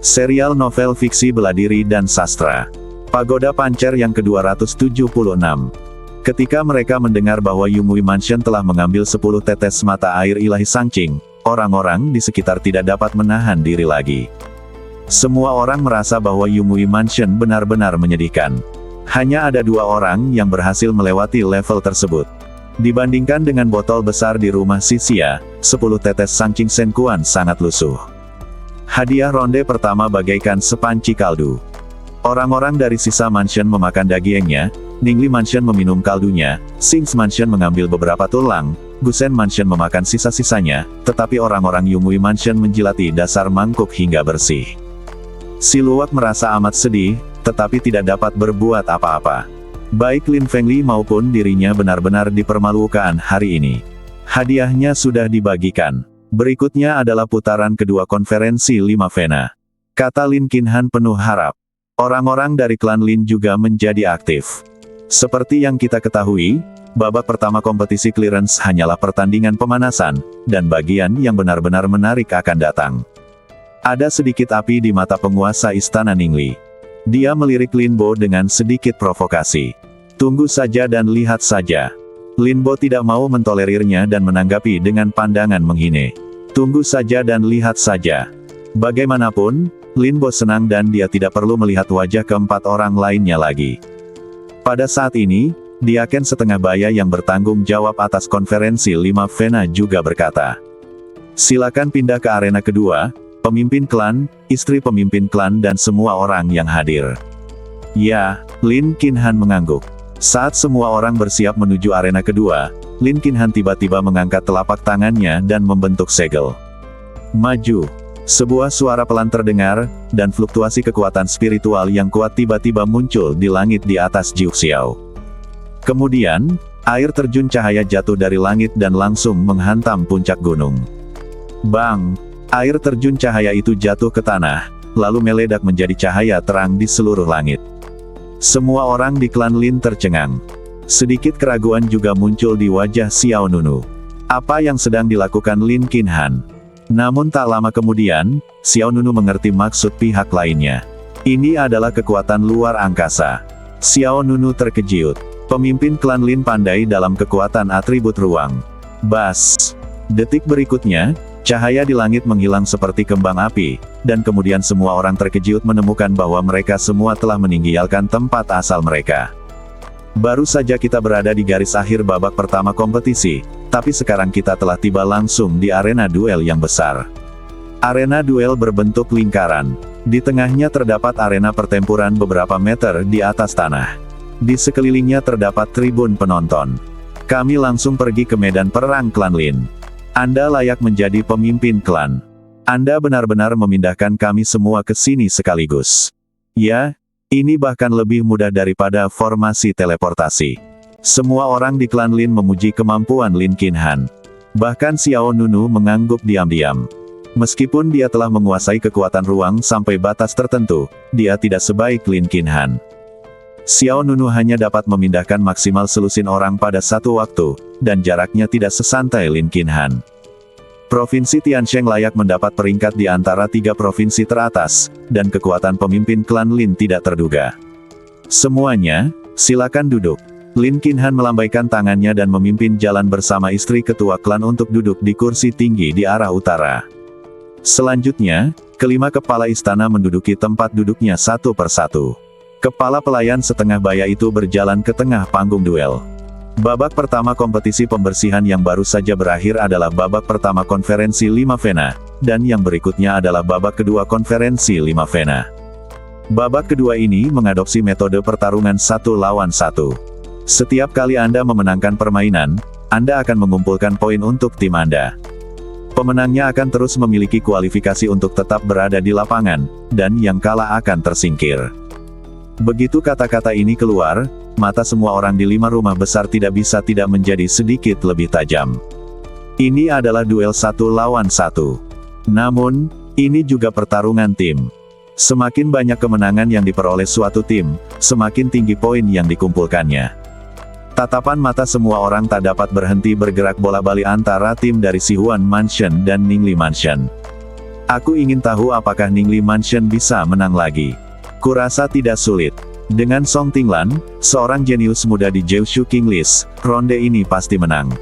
Serial novel fiksi bela diri dan sastra. Pagoda Pancer yang ke-276. Ketika mereka mendengar bahwa Yumui Mansion telah mengambil 10 tetes mata air ilahi Sangqing, orang-orang di sekitar tidak dapat menahan diri lagi. Semua orang merasa bahwa Yumui Mansion benar-benar menyedihkan. Hanya ada 2 orang yang berhasil melewati level tersebut. Dibandingkan dengan botol besar di rumah Sisia, 10 tetes Sangqing Senkuan sangat lusuh. Hadiah ronde pertama bagaikan sepanci kaldu. Orang-orang dari sisa mansion memakan dagingnya, Ningli Mansion meminum kaldunya, Sings Mansion mengambil beberapa tulang, Gusen Mansion memakan sisa-sisanya, tetapi orang-orang Yumui Mansion menjilati dasar mangkuk hingga bersih. Si Luwak merasa amat sedih, tetapi tidak dapat berbuat apa-apa. Baik Lin Fengli maupun dirinya benar-benar dipermalukan hari ini. Hadiahnya sudah dibagikan. Berikutnya adalah putaran kedua konferensi 5 Vena. Kata Lin Qinhan penuh harap. Orang-orang dari klan Lin juga menjadi aktif. Seperti yang kita ketahui, babak pertama kompetisi clearance hanyalah pertandingan pemanasan, dan bagian yang benar-benar menarik akan datang. Ada sedikit api di mata penguasa Istana Ningli. Dia melirik Lin Bo dengan sedikit provokasi. Tunggu saja dan lihat saja. Lin Bo tidak mau mentolerirnya dan menanggapi dengan pandangan menghina. Tunggu saja dan lihat saja. Bagaimanapun, Lin Bo senang dan dia tidak perlu melihat wajah keempat orang lainnya lagi. Pada saat ini, Diaken setengah baya yang bertanggung jawab atas konferensi 5 Vena juga berkata, "Silakan pindah ke arena kedua, pemimpin klan, istri pemimpin klan dan semua orang yang hadir." Ya, Lin Qinhan mengangguk. Saat semua orang bersiap menuju arena kedua, Lin Qinhan tiba-tiba mengangkat telapak tangannya dan membentuk segel. Maju. Sebuah suara pelan terdengar, dan fluktuasi kekuatan spiritual yang kuat tiba-tiba muncul di langit di atas Jiuxiao. Kemudian, air terjun cahaya jatuh dari langit dan langsung menghantam puncak gunung. Bang! Air terjun cahaya itu jatuh ke tanah, lalu meledak menjadi cahaya terang di seluruh langit. Semua orang di klan Lin tercengang. Sedikit keraguan juga muncul di wajah Xiao Nunu. Apa yang sedang dilakukan Lin Qinhan? Namun tak lama kemudian, Xiao Nunu mengerti maksud pihak lainnya. Ini adalah kekuatan luar angkasa. Xiao Nunu terkejut. Pemimpin klan Lin pandai dalam kekuatan atribut ruang. Bas. Detik berikutnya, cahaya di langit menghilang seperti kembang api, dan kemudian semua orang terkejut menemukan bahwa mereka semua telah meninggalkan tempat asal mereka. Baru saja kita berada di garis akhir babak pertama kompetisi, tapi sekarang kita telah tiba langsung di arena duel yang besar. Arena duel berbentuk lingkaran. Di tengahnya terdapat arena pertempuran beberapa meter di atas tanah. Di sekelilingnya terdapat tribun penonton. Kami langsung pergi ke medan perang klan Lin. Anda layak menjadi pemimpin klan. Anda benar-benar memindahkan kami semua ke sini sekaligus. Ya, ini bahkan lebih mudah daripada formasi teleportasi. Semua orang di klan Lin memuji kemampuan Lin Qinhan. Bahkan Xiao Nunu mengangguk diam-diam. Meskipun dia telah menguasai kekuatan ruang sampai batas tertentu, dia tidak sebaik Lin Qinhan. Xiao Nunu hanya dapat memindahkan maksimal selusin orang pada satu waktu, dan jaraknya tidak sesantai Lin Qinhan. Provinsi Tiansheng layak mendapat peringkat di antara 3 provinsi teratas, dan kekuatan pemimpin klan Lin tidak terduga. Semuanya, silakan duduk. Lin Qinhan melambaikan tangannya dan memimpin jalan bersama istri ketua klan untuk duduk di kursi tinggi di arah utara. Selanjutnya, kelima kepala istana menduduki tempat duduknya satu persatu. Kepala pelayan setengah baya itu berjalan ke tengah panggung duel. Babak pertama kompetisi pembersihan yang baru saja berakhir adalah babak pertama konferensi 5 Vena, dan yang berikutnya adalah babak kedua konferensi 5 Vena. Babak kedua ini mengadopsi metode pertarungan 1 lawan 1. Setiap kali Anda memenangkan permainan, Anda akan mengumpulkan poin untuk tim Anda. Pemenangnya akan terus memiliki kualifikasi untuk tetap berada di lapangan, dan yang kalah akan tersingkir. Begitu kata-kata ini keluar, mata semua orang di 5 rumah besar tidak bisa tidak menjadi sedikit lebih tajam. Ini adalah duel 1 lawan 1. Namun, ini juga pertarungan tim. Semakin banyak kemenangan yang diperoleh suatu tim, semakin tinggi poin yang dikumpulkannya. Tatapan mata semua orang tak dapat berhenti bergerak bola-balik antara tim dari Sihuan Mansion dan Ningli Mansion. Aku ingin tahu apakah Ningli Mansion bisa menang lagi. Kurasa tidak sulit. Dengan Song Tinglan, seorang jenius muda di Jiushu King List, ronde ini pasti menang.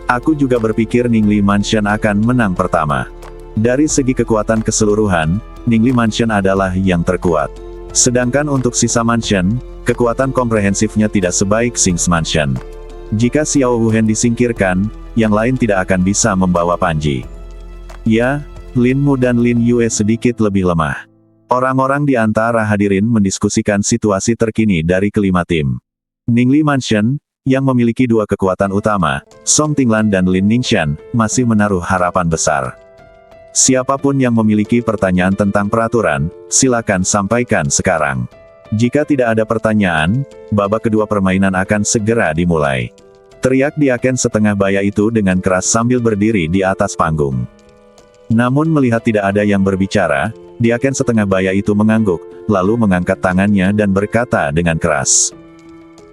Aku juga berpikir Ningli Mansion akan menang pertama. Dari segi kekuatan keseluruhan, Ningli Mansion adalah yang terkuat. Sedangkan untuk sisa mansion, kekuatan komprehensifnya tidak sebaik Sings Mansion. Jika Xiao Wuhen disingkirkan, yang lain tidak akan bisa membawa Panji. Ya, Lin Mu dan Lin Yue sedikit lebih lemah. Orang-orang di antara hadirin mendiskusikan situasi terkini dari kelima tim. Ningli Mansion, yang memiliki dua kekuatan utama, Song Tinglan dan Lin Ningxian, masih menaruh harapan besar. Siapapun yang memiliki pertanyaan tentang peraturan, silakan sampaikan sekarang. Jika tidak ada pertanyaan, babak kedua permainan akan segera dimulai. Teriak Diaken setengah baya itu dengan keras sambil berdiri di atas panggung. Namun melihat tidak ada yang berbicara, Diaken setengah baya itu mengangguk, lalu mengangkat tangannya dan berkata dengan keras.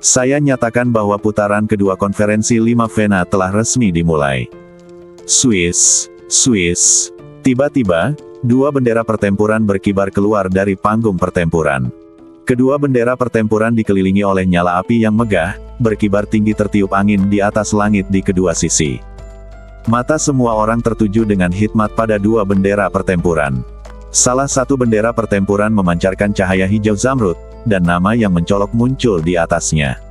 Saya nyatakan bahwa putaran kedua konferensi 5 Vena telah resmi dimulai. Swiss. Tiba-tiba, dua bendera pertempuran berkibar keluar dari panggung pertempuran. Kedua bendera pertempuran dikelilingi oleh nyala api yang megah, berkibar tinggi tertiup angin di atas langit di kedua sisi. Mata semua orang tertuju dengan hikmat pada dua bendera pertempuran. Salah satu bendera pertempuran memancarkan cahaya hijau zamrud, dan nama yang mencolok muncul di atasnya.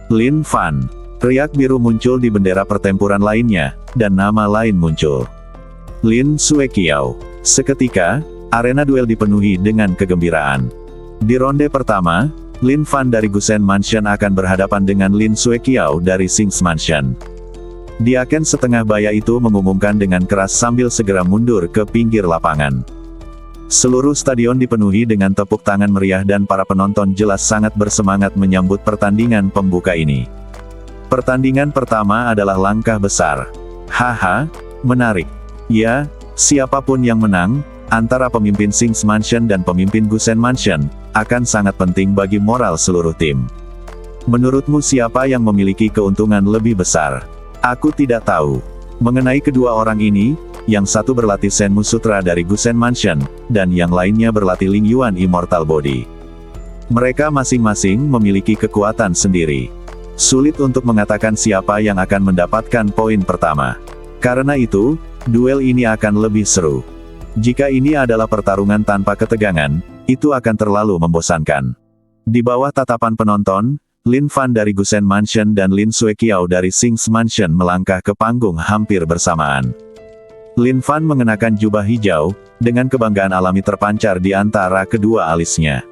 Lin Fan. Riak biru muncul di bendera pertempuran lainnya, dan nama lain muncul. Lin Suekiao. Seketika, arena duel dipenuhi dengan kegembiraan. Di ronde pertama, Lin Fan dari Gusen Mansion akan berhadapan dengan Lin Suekiao dari Sings Mansion. Diaken setengah baya itu mengumumkan dengan keras sambil segera mundur ke pinggir lapangan. Seluruh stadion dipenuhi dengan tepuk tangan meriah dan para penonton jelas sangat bersemangat menyambut pertandingan pembuka ini. Pertandingan pertama adalah langkah besar. Haha, menarik. Ya, siapapun yang menang, antara pemimpin Sings Mansion dan pemimpin Gusen Mansion, akan sangat penting bagi moral seluruh tim. Menurutmu siapa yang memiliki keuntungan lebih besar? Aku tidak tahu. Mengenai kedua orang ini, yang satu berlatih Senmu Sutra dari Gusen Mansion, dan yang lainnya berlatih Ling Yuan Immortal Body. Mereka masing-masing memiliki kekuatan sendiri. Sulit untuk mengatakan siapa yang akan mendapatkan poin pertama. Karena itu, duel ini akan lebih seru. Jika ini adalah pertarungan tanpa ketegangan, itu akan terlalu membosankan. Di bawah tatapan penonton, Lin Fan dari Gusen Mansion dan Lin Suekiao dari Sings Mansion melangkah ke panggung hampir bersamaan. Lin Fan mengenakan jubah hijau, dengan kebanggaan alami terpancar di antara kedua alisnya.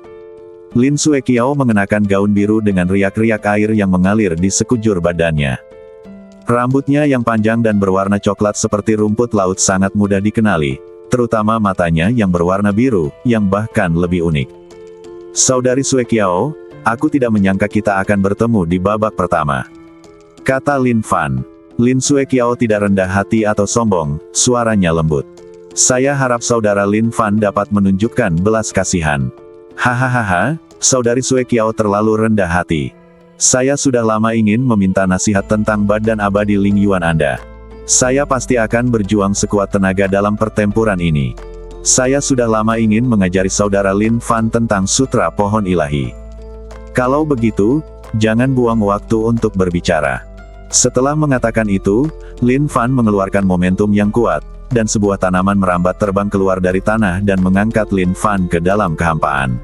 Lin Suekiao mengenakan gaun biru dengan riak-riak air yang mengalir di sekujur badannya. Rambutnya yang panjang dan berwarna coklat seperti rumput laut sangat mudah dikenali, terutama matanya yang berwarna biru, yang bahkan lebih unik. Saudari Suekiao, aku tidak menyangka kita akan bertemu di babak pertama, kata Lin Fan. Lin Suekiao tidak rendah hati atau sombong, suaranya lembut. Saya harap saudara Lin Fan dapat menunjukkan belas kasihan. Hahaha, saudari Suekiao terlalu rendah hati. Saya sudah lama ingin meminta nasihat tentang badan abadi Ling Yuan Anda. Saya pasti akan berjuang sekuat tenaga dalam pertempuran ini. Saya sudah lama ingin mengajari saudara Lin Fan tentang sutra pohon ilahi. Kalau begitu, jangan buang waktu untuk berbicara. Setelah mengatakan itu, Lin Fan mengeluarkan momentum yang kuat, dan sebuah tanaman merambat terbang keluar dari tanah dan mengangkat Lin Fan ke dalam kehampaan.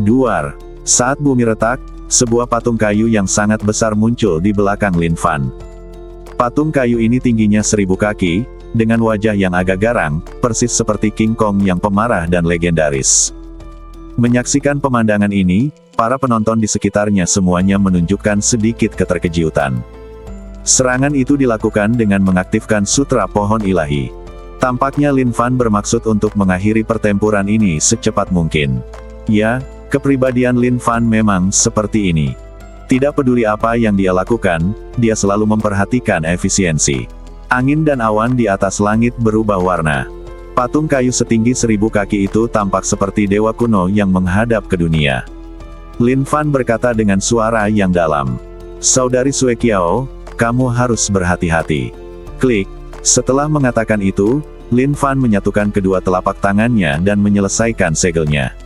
Duar. Saat bumi retak, sebuah patung kayu yang sangat besar muncul di belakang Lin Fan. Patung kayu ini tingginya 1000 kaki, dengan wajah yang agak garang, persis seperti King Kong yang pemarah dan legendaris. Menyaksikan pemandangan ini, para penonton di sekitarnya semuanya menunjukkan sedikit keterkejutan. Serangan itu dilakukan dengan mengaktifkan sutra pohon ilahi. Tampaknya Lin Fan bermaksud untuk mengakhiri pertempuran ini secepat mungkin. Ya, kepribadian Lin Fan memang seperti ini. Tidak peduli apa yang dia lakukan, dia selalu memperhatikan efisiensi. Angin dan awan di atas langit berubah warna. Patung kayu setinggi 1000 kaki itu tampak seperti dewa kuno yang menghadap ke dunia. Lin Fan berkata dengan suara yang dalam. Saudari Suekiao, kamu harus berhati-hati. Klik. Setelah mengatakan itu, Lin Fan menyatukan kedua telapak tangannya dan menyelesaikan segelnya.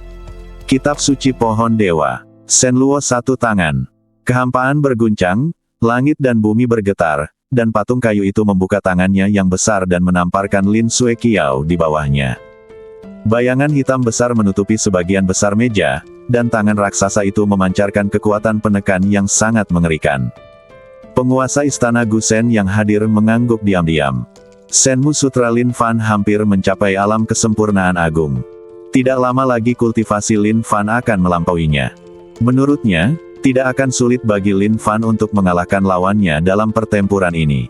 Kitab Suci Pohon Dewa. Shenluo satu tangan. Kehampaan berguncang, langit dan bumi bergetar, dan patung kayu itu membuka tangannya yang besar dan menamparkan Lin Sueqiao di bawahnya. Bayangan hitam besar menutupi sebagian besar meja, dan tangan raksasa itu memancarkan kekuatan penekan yang sangat mengerikan. Penguasa istana Gusen yang hadir mengangguk diam-diam. Shenmu Sutra Lin Fan hampir mencapai alam kesempurnaan agung. Tidak lama lagi kultivasi Lin Fan akan melampauinya. Menurutnya, tidak akan sulit bagi Lin Fan untuk mengalahkan lawannya dalam pertempuran ini.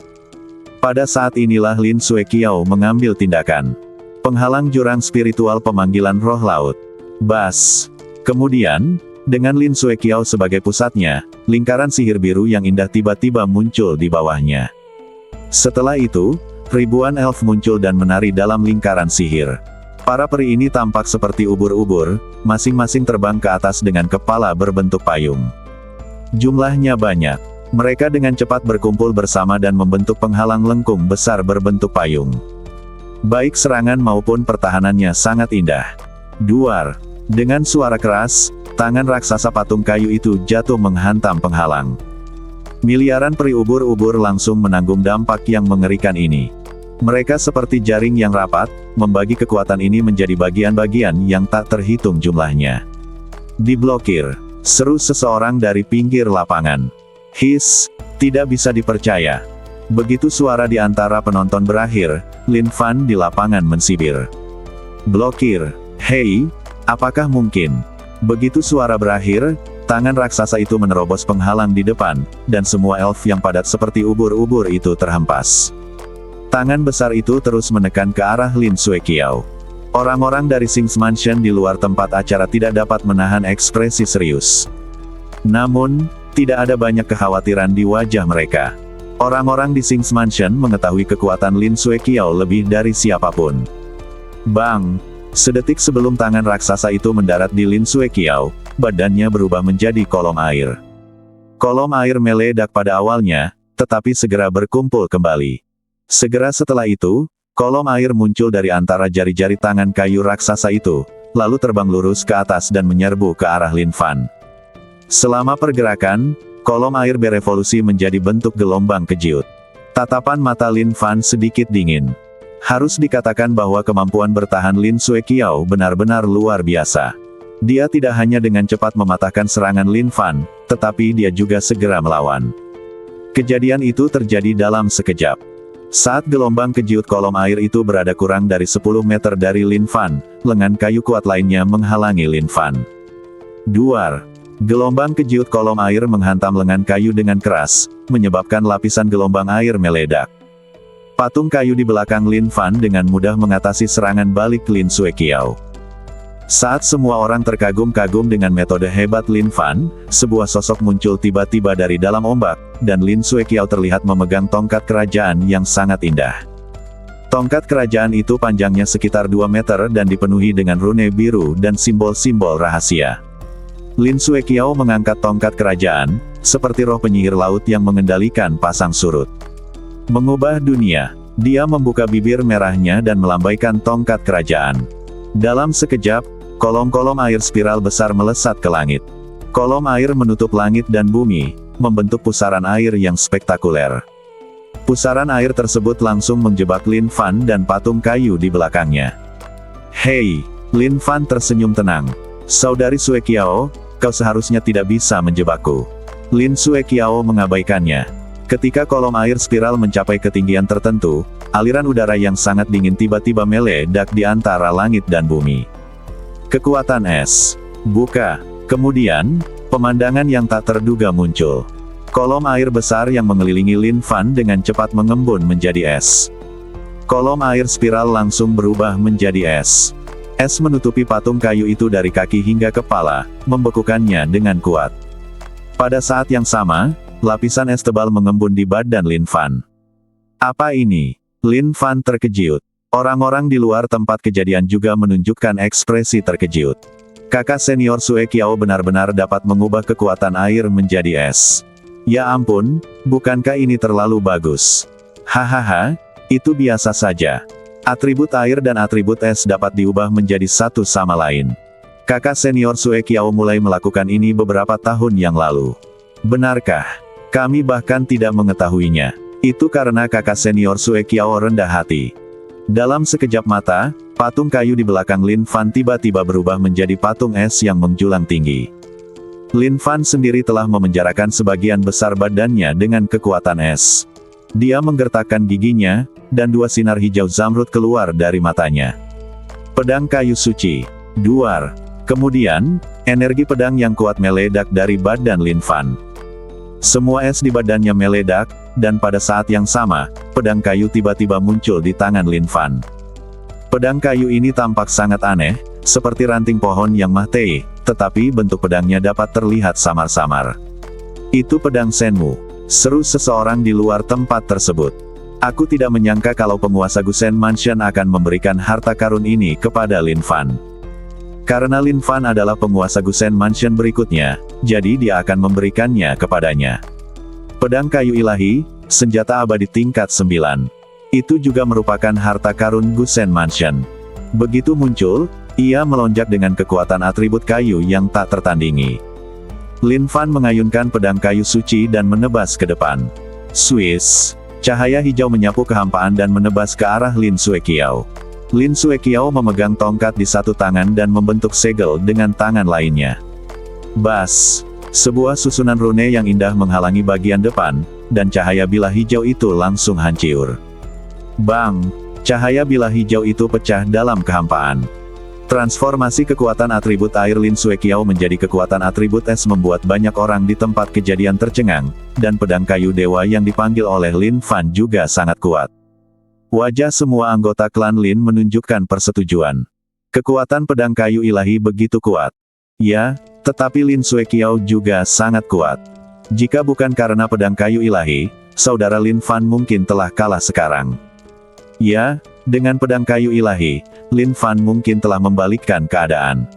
Pada saat inilah Lin Sueqiao mengambil tindakan. Penghalang jurang spiritual pemanggilan roh laut. Bas. Kemudian, dengan Lin Sueqiao sebagai pusatnya, lingkaran sihir biru yang indah tiba-tiba muncul di bawahnya. Setelah itu, ribuan elf muncul dan menari dalam lingkaran sihir. Para peri ini tampak seperti ubur-ubur, masing-masing terbang ke atas dengan kepala berbentuk payung. Jumlahnya banyak. Mereka dengan cepat berkumpul bersama dan membentuk penghalang lengkung besar berbentuk payung. Baik serangan maupun pertahanannya sangat indah. Duar. Dengan suara keras, tangan raksasa patung kayu itu jatuh menghantam penghalang. Miliaran peri ubur-ubur langsung menanggung dampak yang mengerikan ini. Mereka seperti jaring yang rapat, membagi kekuatan ini menjadi bagian-bagian yang tak terhitung jumlahnya. Diblokir. Seru seseorang dari pinggir lapangan. His, tidak bisa dipercaya. Begitu suara di antara penonton berakhir, Lin Fan di lapangan mensibir. Blokir. Hei, apakah mungkin? Begitu suara berakhir, tangan raksasa itu menerobos penghalang di depan, dan semua elf yang padat seperti ubur-ubur itu terhempas. Tangan besar itu terus menekan ke arah Lin Sueqiao. Orang-orang dari Sing's Mansion di luar tempat acara tidak dapat menahan ekspresi serius. Namun, tidak ada banyak kekhawatiran di wajah mereka. Orang-orang di Sing's Mansion mengetahui kekuatan Lin Sueqiao lebih dari siapapun. Bang! Sedetik sebelum tangan raksasa itu mendarat di Lin Sueqiao, badannya berubah menjadi kolom air. Kolom air meledak pada awalnya, tetapi segera berkumpul kembali. Segera setelah itu, kolom air muncul dari antara jari-jari tangan kayu raksasa itu, lalu terbang lurus ke atas dan menyerbu ke arah Lin Fan. Selama pergerakan, kolom air berevolusi menjadi bentuk gelombang kejut. Tatapan mata Lin Fan sedikit dingin. Harus dikatakan bahwa kemampuan bertahan Lin Sueqiao benar-benar luar biasa. Dia tidak hanya dengan cepat mematahkan serangan Lin Fan, tetapi dia juga segera melawan. Kejadian itu terjadi dalam sekejap. Saat gelombang kejut kolom air itu berada kurang dari 10 meter dari Lin Fan, lengan kayu kuat lainnya menghalangi Lin Fan. Duar. Gelombang kejut kolom air menghantam lengan kayu dengan keras, menyebabkan lapisan gelombang air meledak. Patung kayu di belakang Lin Fan dengan mudah mengatasi serangan balik Lin Sueqiao. Saat semua orang terkagum-kagum dengan metode hebat Lin Fan, sebuah sosok muncul tiba-tiba dari dalam ombak, dan Lin Sueqiao terlihat memegang tongkat kerajaan yang sangat indah. Tongkat kerajaan itu panjangnya sekitar 2 meter dan dipenuhi dengan rune biru dan simbol-simbol rahasia. Lin Sueqiao mengangkat tongkat kerajaan, seperti roh penyihir laut yang mengendalikan pasang surut. Mengubah dunia. Dia membuka bibir merahnya dan melambaikan tongkat kerajaan. Dalam sekejap, kolom-kolom air spiral besar melesat ke langit. Kolom air menutup langit dan bumi, membentuk pusaran air yang spektakuler. Pusaran air tersebut langsung menjebak Lin Fan dan patung kayu di belakangnya. Hei, Lin Fan tersenyum tenang. Saudari Sueqiao, kau seharusnya tidak bisa menjebakku. Lin Sueqiao mengabaikannya. Ketika kolom air spiral mencapai ketinggian tertentu, aliran udara yang sangat dingin tiba-tiba meledak di antara langit dan bumi. Kekuatan es. Buka. Kemudian, pemandangan yang tak terduga muncul. Kolom air besar yang mengelilingi Lin Fan dengan cepat mengembun menjadi es. Kolom air spiral langsung berubah menjadi es. Es menutupi patung kayu itu dari kaki hingga kepala, membekukannya dengan kuat. Pada saat yang sama, lapisan es tebal mengembun di badan Lin Fan. Apa ini? Lin Fan terkejut. Orang-orang di luar tempat kejadian juga menunjukkan ekspresi terkejut. Kakak senior Sueqiao benar-benar dapat mengubah kekuatan air menjadi es. Ya ampun, bukankah ini terlalu bagus? Hahaha, itu biasa saja. Atribut air dan atribut es dapat diubah menjadi satu sama lain. Kakak senior Sue Qiao mulai melakukan ini beberapa tahun yang lalu. Benarkah? Kami bahkan tidak mengetahuinya. Itu karena kakak senior Sue Qiao rendah hati. Dalam sekejap mata, patung kayu di belakang Lin Fan tiba-tiba berubah menjadi patung es yang menjulang tinggi. Lin Fan sendiri telah memenjarakan sebagian besar badannya dengan kekuatan es. Dia menggertakkan giginya, dan dua sinar hijau zamrud keluar dari matanya. Pedang kayu suci. Duar. Kemudian, energi pedang yang kuat meledak dari badan Lin Fan. Semua es di badannya meledak, dan pada saat yang sama, pedang kayu tiba-tiba muncul di tangan Lin Fan. Pedang kayu ini tampak sangat aneh, seperti ranting pohon yang mahtai, tetapi bentuk pedangnya dapat terlihat samar-samar. Itu pedang Shenmu, seru seseorang di luar tempat tersebut. Aku tidak menyangka kalau penguasa Gusen Mansion akan memberikan harta karun ini kepada Lin Fan. Karena Lin Fan adalah penguasa Gusen Mansion berikutnya, jadi dia akan memberikannya kepadanya. Pedang kayu ilahi, senjata abadi tingkat 9. Itu juga merupakan harta karun Gusen Mansion. Begitu muncul, ia melonjak dengan kekuatan atribut kayu yang tak tertandingi. Lin Fan mengayunkan pedang kayu suci dan menebas ke depan. Swiss, cahaya hijau menyapu kehampaan dan menebas ke arah Lin Sue Qiao. Lin Sue Qiao memegang tongkat di satu tangan dan membentuk segel dengan tangan lainnya. Bas! Sebuah susunan rune yang indah menghalangi bagian depan, dan cahaya bilah hijau itu langsung hancur. Bang! Cahaya bilah hijau itu pecah dalam kehampaan. Transformasi kekuatan atribut air Lin Sue Qiao menjadi kekuatan atribut es membuat banyak orang di tempat kejadian tercengang, dan pedang kayu dewa yang dipanggil oleh Lin Fan juga sangat kuat. Wajah semua anggota klan Lin menunjukkan persetujuan. Kekuatan pedang kayu ilahi begitu kuat. Ya, tetapi Lin Sue Qiao juga sangat kuat. Jika bukan karena pedang kayu ilahi, saudara Lin Fan mungkin telah kalah sekarang. Ya, dengan pedang kayu ilahi, Lin Fan mungkin telah membalikkan keadaan.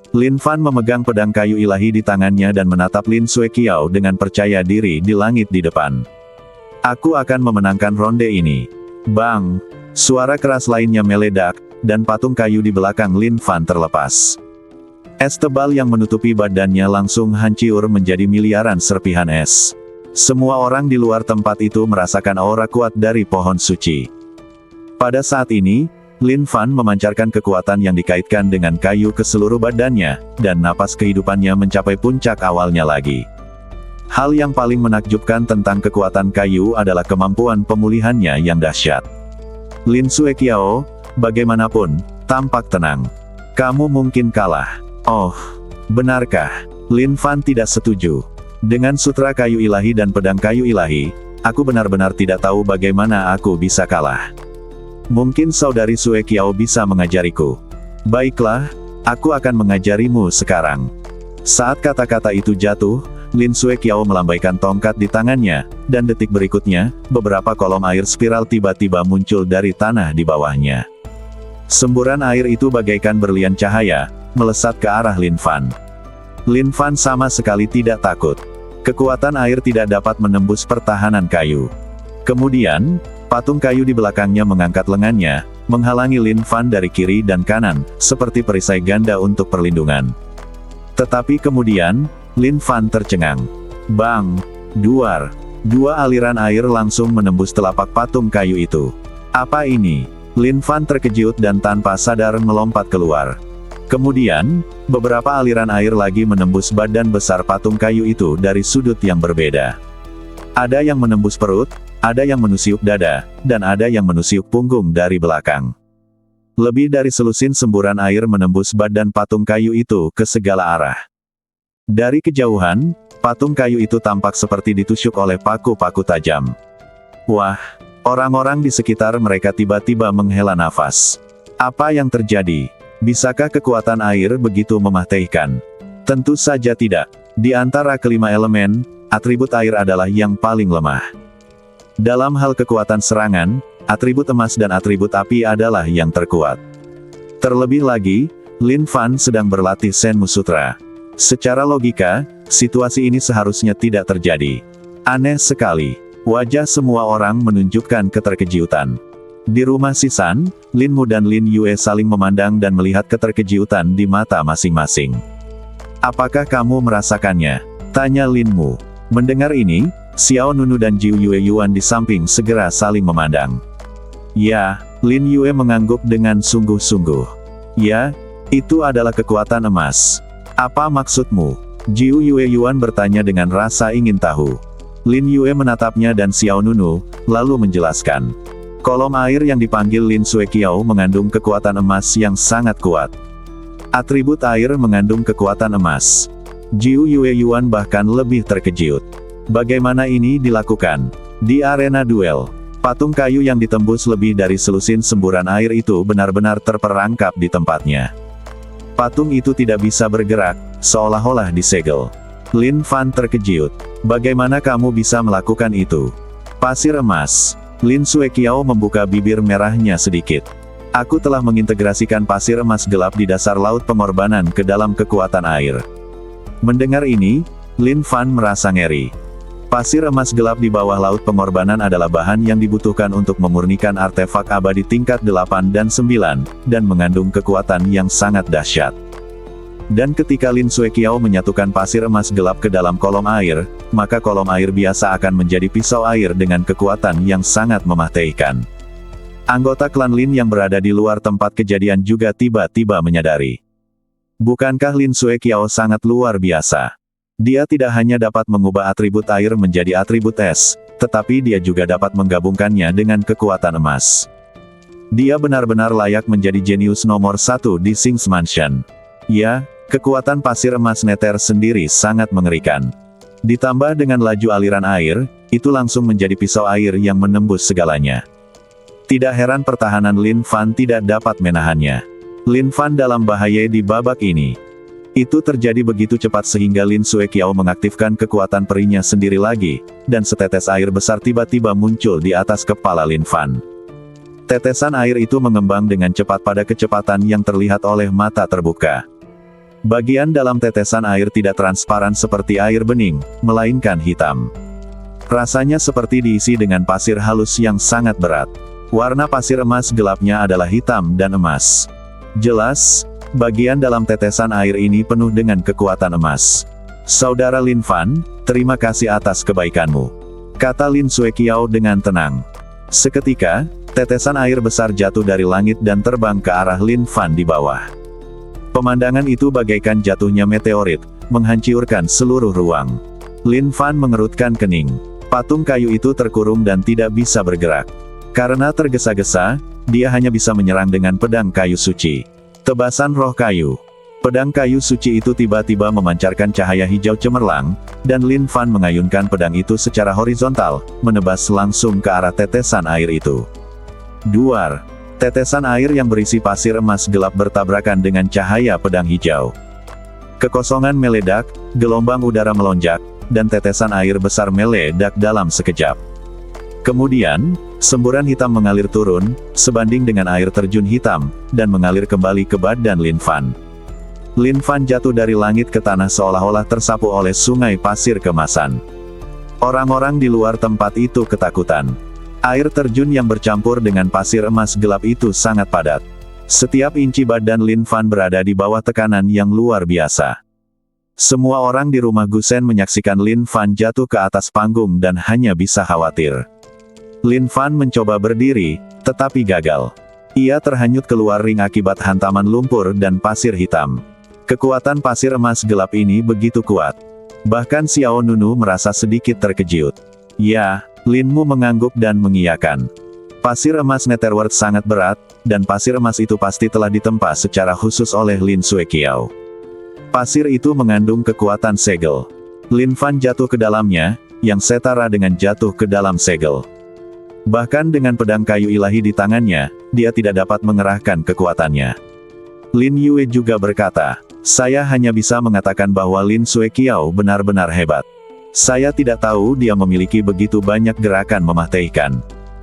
Lin Fan memegang pedang kayu ilahi di tangannya dan menatap Lin Sue Qiao dengan percaya diri di langit di depan. Aku akan memenangkan ronde ini. Bang! Suara keras lainnya meledak, dan patung kayu di belakang Lin Fan terlepas. Es tebal yang menutupi badannya langsung hancur menjadi miliaran serpihan es. Semua orang di luar tempat itu merasakan aura kuat dari pohon suci. Pada saat ini, Lin Fan memancarkan kekuatan yang dikaitkan dengan kayu ke seluruh badannya, dan napas kehidupannya mencapai puncak awalnya lagi. Hal yang paling menakjubkan tentang kekuatan kayu adalah kemampuan pemulihannya yang dahsyat. Lin Sue Qiao, bagaimanapun, tampak tenang. Kamu mungkin kalah. Oh, benarkah? Lin Fan tidak setuju. Dengan sutra kayu ilahi dan pedang kayu ilahi, aku benar-benar tidak tahu bagaimana aku bisa kalah. Mungkin saudari Sue Qiao bisa mengajariku. Baiklah, aku akan mengajarimu sekarang. Saat kata-kata itu jatuh, Lin Sue Qiao melambaikan tongkat di tangannya, dan detik berikutnya, beberapa kolom air spiral tiba-tiba muncul dari tanah di bawahnya. Semburan air itu bagaikan berlian cahaya, melesat ke arah Lin Fan. Lin Fan sama sekali tidak takut. Kekuatan air tidak dapat menembus pertahanan kayu. Kemudian, patung kayu di belakangnya mengangkat lengannya, menghalangi Lin Fan dari kiri dan kanan, seperti perisai ganda untuk perlindungan. Tetapi kemudian, Lin Fan tercengang. Bang! Duar! Dua aliran air langsung menembus telapak patung kayu itu. Apa ini? Lin Fan terkejut dan tanpa sadar melompat keluar. Kemudian, beberapa aliran air lagi menembus badan besar patung kayu itu dari sudut yang berbeda. Ada yang menembus perut, ada yang menusuk dada, dan ada yang menusuk punggung dari belakang. Lebih dari selusin semburan air menembus badan patung kayu itu ke segala arah. Dari kejauhan, patung kayu itu tampak seperti ditusuk oleh paku-paku tajam. Wah! Orang-orang di sekitar mereka tiba-tiba menghela nafas. Apa yang terjadi? Bisakah kekuatan air begitu mematikan? Tentu saja tidak. Di antara kelima elemen, atribut air adalah yang paling lemah. Dalam hal kekuatan serangan, atribut emas dan atribut api adalah yang terkuat. Terlebih lagi, Lin Fan sedang berlatih Shenmu Sutra. Secara logika, situasi ini seharusnya tidak terjadi. Aneh sekali. Wajah semua orang menunjukkan keterkejutan. Di rumah Sisan, Lin Mu dan Lin Yue saling memandang dan melihat keterkejutan di mata masing-masing. "Apakah kamu merasakannya?" tanya Lin Mu. Mendengar ini, Xiao Nunu dan Jiu Yue Yuan di samping segera saling memandang. "Ya," Lin Yue mengangguk dengan sungguh-sungguh. "Ya, itu adalah kekuatan emas. Apa maksudmu?" Jiu Yue Yuan bertanya dengan rasa ingin tahu. Lin Yue menatapnya dan Xiao Nunu, lalu menjelaskan. Kolom air yang dipanggil Lin Sui Qiao mengandung kekuatan emas yang sangat kuat. Atribut air mengandung kekuatan emas. Jiu Yue Yuan bahkan lebih terkejut. Bagaimana ini dilakukan? Di arena duel, patung kayu yang ditembus lebih dari selusin semburan air itu benar-benar terperangkap di tempatnya. Patung itu tidak bisa bergerak, seolah-olah disegel. Lin Fan terkejut. "Bagaimana kamu bisa melakukan itu?" "Pasir emas." Lin Sui Qiao membuka bibir merahnya sedikit. "Aku telah mengintegrasikan pasir emas gelap di dasar laut pengorbanan ke dalam kekuatan air." Mendengar ini, Lin Fan merasa ngeri. Pasir emas gelap di bawah laut pengorbanan adalah bahan yang dibutuhkan untuk memurnikan artefak abadi tingkat 8 dan 9, dan mengandung kekuatan yang sangat dahsyat. Dan ketika Lin Sui Qiao menyatukan pasir emas gelap ke dalam kolom air, maka kolom air biasa akan menjadi pisau air dengan kekuatan yang sangat mematikan. Anggota klan Lin yang berada di luar tempat kejadian juga tiba-tiba menyadari. Bukankah Lin Sui Qiao sangat luar biasa? Dia tidak hanya dapat mengubah atribut air menjadi atribut es, tetapi dia juga dapat menggabungkannya dengan kekuatan emas. Dia benar-benar layak menjadi jenius nomor 1 di Sings Mansion. Ya, kekuatan pasir emas neter sendiri sangat mengerikan. Ditambah dengan laju aliran air, itu langsung menjadi pisau air yang menembus segalanya. Tidak heran pertahanan Lin Fan tidak dapat menahannya. Lin Fan dalam bahaya di babak ini. Itu terjadi begitu cepat sehingga Lin Sui Qiao mengaktifkan kekuatan perinya sendiri lagi, dan setetes air besar tiba-tiba muncul di atas kepala Lin Fan. Tetesan air itu mengembang dengan cepat pada kecepatan yang terlihat oleh mata terbuka. Bagian dalam tetesan air tidak transparan seperti air bening, melainkan hitam. Rasanya seperti diisi dengan pasir halus yang sangat berat. Warna pasir emas gelapnya adalah hitam dan emas. Jelas, bagian dalam tetesan air ini penuh dengan kekuatan emas. "Saudara Lin Fan, terima kasih atas kebaikanmu," kata Lin Sui Qiao dengan tenang. Seketika, tetesan air besar jatuh dari langit dan terbang ke arah Lin Fan di bawah. Pemandangan itu bagaikan jatuhnya meteorit, menghancurkan seluruh ruang. Lin Fan mengerutkan kening. Patung kayu itu terkurung dan tidak bisa bergerak. Karena tergesa-gesa, dia hanya bisa menyerang dengan pedang kayu suci. Tebasan roh kayu. Pedang kayu suci itu tiba-tiba memancarkan cahaya hijau cemerlang, dan Lin Fan mengayunkan pedang itu secara horizontal, menebas langsung ke arah tetesan air itu. Duar. Tetesan air yang berisi pasir emas gelap bertabrakan dengan cahaya pedang hijau. Kekosongan meledak, gelombang udara melonjak, dan tetesan air besar meledak dalam sekejap. Kemudian, semburan hitam mengalir turun, sebanding dengan air terjun hitam, dan mengalir kembali ke badan Lin Fan. Lin Fan jatuh dari langit ke tanah seolah-olah tersapu oleh sungai pasir kemasan. Orang-orang di luar tempat itu ketakutan. Air terjun yang bercampur dengan pasir emas gelap itu sangat padat. Setiap inci badan Lin Fan berada di bawah tekanan yang luar biasa. Semua orang di rumah Gusen menyaksikan Lin Fan jatuh ke atas panggung dan hanya bisa khawatir. Lin Fan mencoba berdiri, tetapi gagal. Ia terhanyut keluar ring akibat hantaman lumpur dan pasir hitam. Kekuatan pasir emas gelap ini begitu kuat. Bahkan Xiao Nunu merasa sedikit terkejut. Ya, Lin Mu mengangguk dan mengiyakan. Pasir emas Netherworld sangat berat, dan pasir emas itu pasti telah ditempa secara khusus oleh Lin Sui Qiao. Pasir itu mengandung kekuatan segel. Lin Fan jatuh ke dalamnya, yang setara dengan jatuh ke dalam segel. Bahkan dengan pedang kayu ilahi di tangannya, dia tidak dapat mengerahkan kekuatannya. Lin Yue juga berkata, "Saya hanya bisa mengatakan bahwa Lin Sui Qiao benar-benar hebat. Saya tidak tahu dia memiliki begitu banyak gerakan mematikan."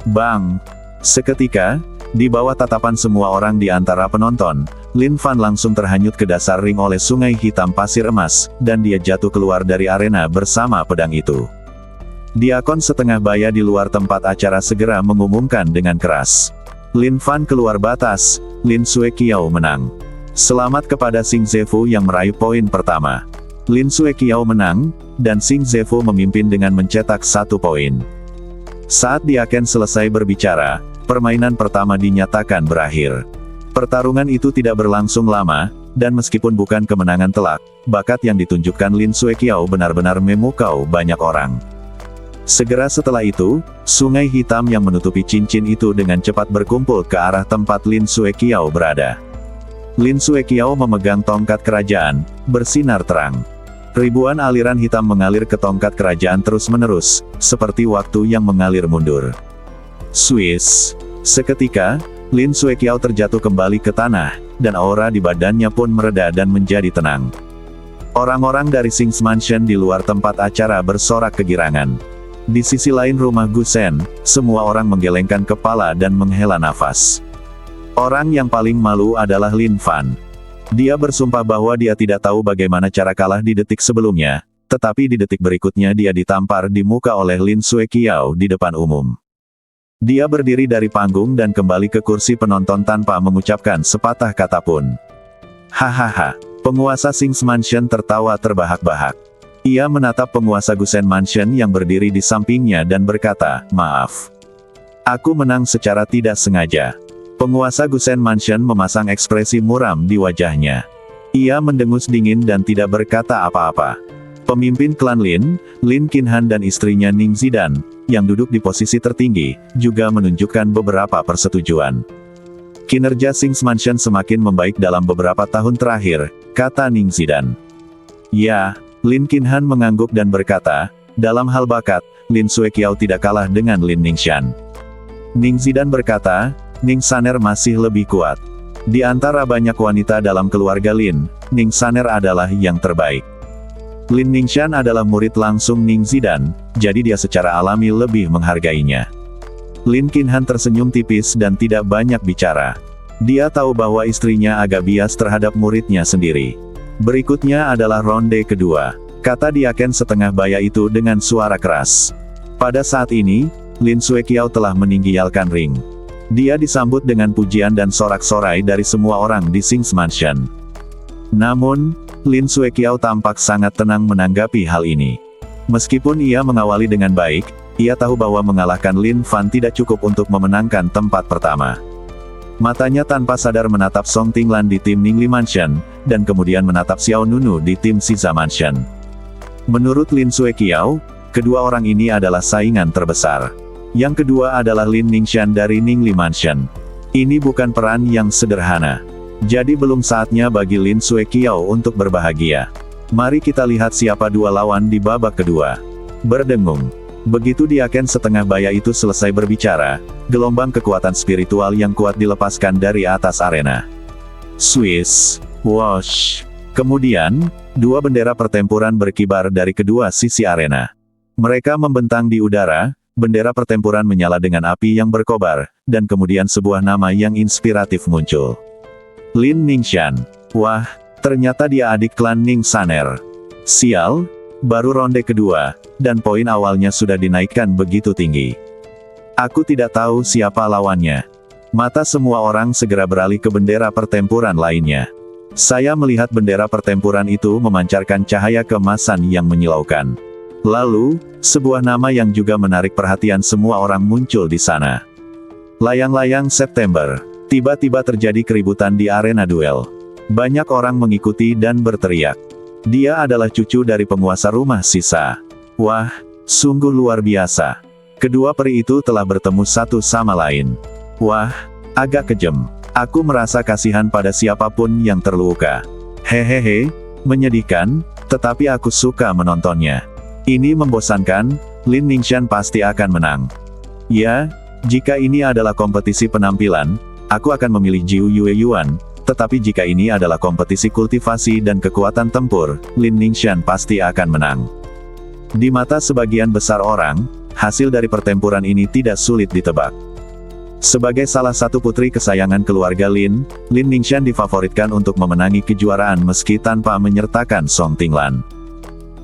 Bang! Seketika, di bawah tatapan semua orang di antara penonton, Lin Fan langsung terhanyut ke dasar ring oleh sungai hitam pasir emas, dan dia jatuh keluar dari arena bersama pedang itu. Diakon setengah baya di luar tempat acara segera mengumumkan dengan keras. Lin Fan keluar batas, Lin Sueqiao menang. Selamat kepada Xing Zefu yang meraih poin pertama. Lin Sueqiao menang, dan Xing Zefu memimpin dengan mencetak 1 poin. Saat Diaken selesai berbicara, permainan pertama dinyatakan berakhir. Pertarungan itu tidak berlangsung lama, dan meskipun bukan kemenangan telak, bakat yang ditunjukkan Lin Sueqiao benar-benar memukau banyak orang. Segera setelah itu, sungai hitam yang menutupi cincin itu dengan cepat berkumpul ke arah tempat Lin Sueqiao berada. Lin Sueqiao memegang tongkat kerajaan, bersinar terang. Ribuan aliran hitam mengalir ke tongkat kerajaan terus-menerus, seperti waktu yang mengalir mundur. Swiss. Seketika, Lin Sueqiao terjatuh kembali ke tanah, dan aura di badannya pun mereda dan menjadi tenang. Orang-orang dari Xing's Mansion di luar tempat acara bersorak kegirangan. Di sisi lain rumah Gusen, semua orang menggelengkan kepala dan menghela nafas. Orang yang paling malu adalah Lin Fan. Dia bersumpah bahwa dia tidak tahu bagaimana cara kalah di detik sebelumnya, tetapi di detik berikutnya dia ditampar di muka oleh Lin Sueqiao di depan umum. Dia berdiri dari panggung dan kembali ke kursi penonton tanpa mengucapkan sepatah kata pun. Hahaha, penguasa Xing's Mansion tertawa terbahak-bahak. Ia menatap penguasa Gusen Mansion yang berdiri di sampingnya dan berkata, "Maaf. Aku menang secara tidak sengaja." Penguasa Gusen Mansion memasang ekspresi muram di wajahnya. Ia mendengus dingin dan tidak berkata apa-apa. Pemimpin klan Lin, Lin Qinhan dan istrinya Ning Zidan, yang duduk di posisi tertinggi, juga menunjukkan beberapa persetujuan. Kinerja Xing's Mansion semakin membaik dalam beberapa tahun terakhir, kata Ning Zidan. Ya, Lin Qinhan mengangguk dan berkata, dalam hal bakat, Lin Sueqiao tidak kalah dengan Lin Ningxian. Ning Zidan berkata, Ning Saner masih lebih kuat. Di antara banyak wanita dalam keluarga Lin, Ning Saner adalah yang terbaik. Lin Ningxian adalah murid langsung Ning Zidan, jadi dia secara alami lebih menghargainya. Lin Qinhan tersenyum tipis dan tidak banyak bicara. Dia tahu bahwa istrinya agak bias terhadap muridnya sendiri. Berikutnya adalah ronde kedua, kata Diaken setengah baya itu dengan suara keras. Pada saat ini, Lin Sueqiao telah meninggalkan ring. Dia disambut dengan pujian dan sorak-sorai dari semua orang di Xing's Mansion. Namun, Lin Sueqiao tampak sangat tenang menanggapi hal ini. Meskipun ia mengawali dengan baik, ia tahu bahwa mengalahkan Lin Fan tidak cukup untuk memenangkan tempat pertama. Matanya tanpa sadar menatap Song Tinglan di tim Ningli Mansion, dan kemudian menatap Xiao Nunu di tim Shiza Mansion. Menurut Lin Sueqiao, kedua orang ini adalah saingan terbesar. Yang kedua adalah Lin Ningxian dari Ningli Mansion. Ini bukan peran yang sederhana. Jadi belum saatnya bagi Lin Sueqiao untuk berbahagia. Mari kita lihat siapa dua lawan di babak kedua. Berdengung. Begitu Diaken setengah baya itu selesai berbicara, gelombang kekuatan spiritual yang kuat dilepaskan dari atas arena. Swiss. Whoosh. Kemudian, dua bendera pertempuran berkibar dari kedua sisi arena. Mereka membentang di udara. Bendera pertempuran menyala dengan api yang berkobar, dan kemudian sebuah nama yang inspiratif muncul. Lin Ningxian. Wah, ternyata dia adik klan Ning Saner. Sial, baru ronde kedua, dan poin awalnya sudah dinaikkan begitu tinggi. Aku tidak tahu siapa lawannya. Mata semua orang segera beralih ke bendera pertempuran lainnya. Saya melihat bendera pertempuran itu memancarkan cahaya keemasan yang menyilaukan. Lalu, sebuah nama yang juga menarik perhatian semua orang muncul di sana. Layang-layang September. Tiba-tiba terjadi keributan di arena duel. Banyak orang mengikuti dan berteriak. Dia adalah cucu dari penguasa rumah sisa. Wah, sungguh luar biasa. Kedua peri itu telah bertemu satu sama lain. Wah, agak kejam. Aku merasa kasihan pada siapapun yang terluka. Hehehe, menyedihkan, tetapi aku suka menontonnya. Ini membosankan, Lin Ningxian pasti akan menang. Ya, jika ini adalah kompetisi penampilan, aku akan memilih Jiu Yue Yuan, tetapi jika ini adalah kompetisi kultivasi dan kekuatan tempur, Lin Ningxian pasti akan menang. Di mata sebagian besar orang, hasil dari pertempuran ini tidak sulit ditebak. Sebagai salah satu putri kesayangan keluarga Lin, Lin Ningxian difavoritkan untuk memenangi kejuaraan meski tanpa menyertakan Song Tinglan.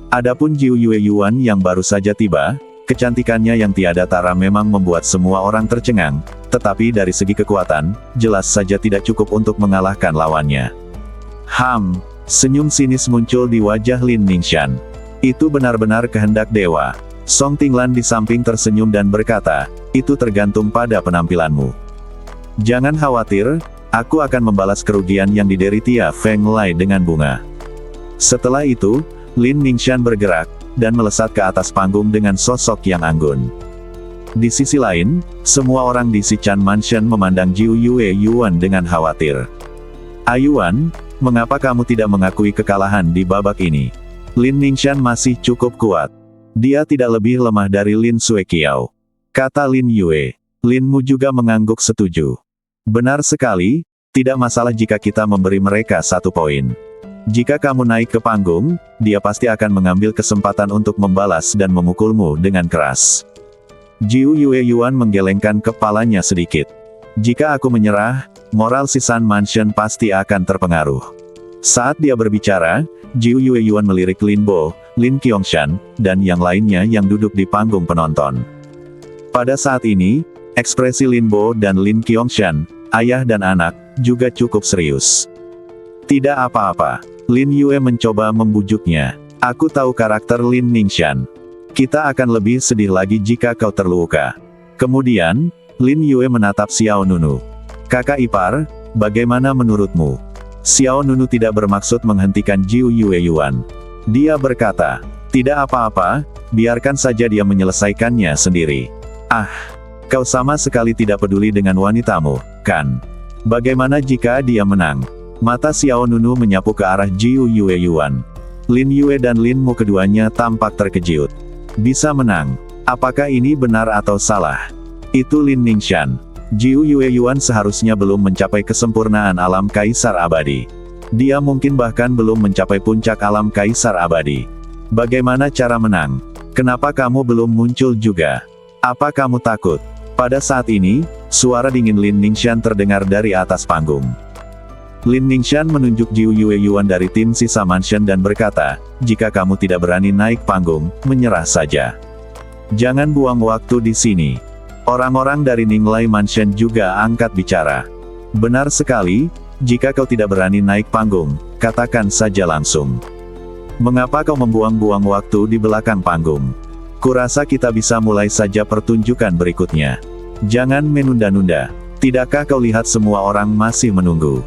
Adapun Jiu Yue Yuan yang baru saja tiba, Kecantikannya yang tiada tara memang membuat semua orang tercengang, tetapi dari segi kekuatan, jelas saja tidak cukup untuk mengalahkan lawannya. Senyum sinis muncul di wajah Lin Ningxian. Itu benar-benar kehendak dewa. Song Tinglan di samping tersenyum dan berkata, itu tergantung pada penampilanmu. Jangan khawatir, aku akan membalas kerugian yang diderita Feng Lai dengan bunga. Setelah itu, Lin Ningxian bergerak, dan melesat ke atas panggung dengan sosok yang anggun. Di sisi lain, semua orang di Sichan Mansion memandang Jiu Yue Yuan dengan khawatir. Ayuan, mengapa kamu tidak mengakui kekalahan di babak ini? Lin Ningxian masih cukup kuat. Dia tidak lebih lemah dari Lin Sueqiao. Kata Lin Yue. Linmu juga mengangguk setuju. Benar sekali, tidak masalah jika kita memberi mereka 1 poin. Jika kamu naik ke panggung, dia pasti akan mengambil kesempatan untuk membalas dan memukulmu dengan keras. Jiu Yue Yuan menggelengkan kepalanya sedikit. Jika aku menyerah, moral Sichan Mansion pasti akan terpengaruh. Saat dia berbicara, Jiu Yue Yuan melirik Lin Bo, Lin Qiangshan, dan yang lainnya yang duduk di panggung penonton. Pada saat ini, ekspresi Lin Bo dan Lin Qiangshan, ayah dan anak, juga cukup serius. Tidak apa-apa. Lin Yue mencoba membujuknya. Aku tahu karakter Lin Ningxian. Kita akan lebih sedih lagi jika kau terluka. Kemudian, Lin Yue menatap Xiao Nunu. Kakak ipar, bagaimana menurutmu? Xiao Nunu tidak bermaksud menghentikan Jiu Yue Yuan. Dia berkata, tidak apa-apa, biarkan saja dia menyelesaikannya sendiri. Kau sama sekali tidak peduli dengan wanitamu, kan? Bagaimana jika dia menang? Mata Xiao Nunu menyapu ke arah Jiu Yue Yuan. Lin Yue dan Lin Mu keduanya tampak terkejut. Bisa menang. Apakah ini benar atau salah? Itu Lin Ningxian. Jiu Yue Yuan seharusnya belum mencapai kesempurnaan alam kaisar abadi. Dia mungkin bahkan belum mencapai puncak alam kaisar abadi. Bagaimana cara menang? Kenapa kamu belum muncul juga? Apa kamu takut? Pada saat ini, suara dingin Lin Ningxian terdengar dari atas panggung. Lin Ningxian menunjuk Jiu Yue Yuan dari tim sisa Mansion dan berkata, jika kamu tidak berani naik panggung, menyerah saja. Jangan buang waktu di sini. Orang-orang dari Ninglai Mansion juga angkat bicara. Benar sekali, jika kau tidak berani naik panggung, katakan saja langsung. Mengapa kau membuang-buang waktu di belakang panggung? Kurasa kita bisa mulai saja pertunjukan berikutnya. Jangan menunda-nunda. Tidakkah kau lihat semua orang masih menunggu?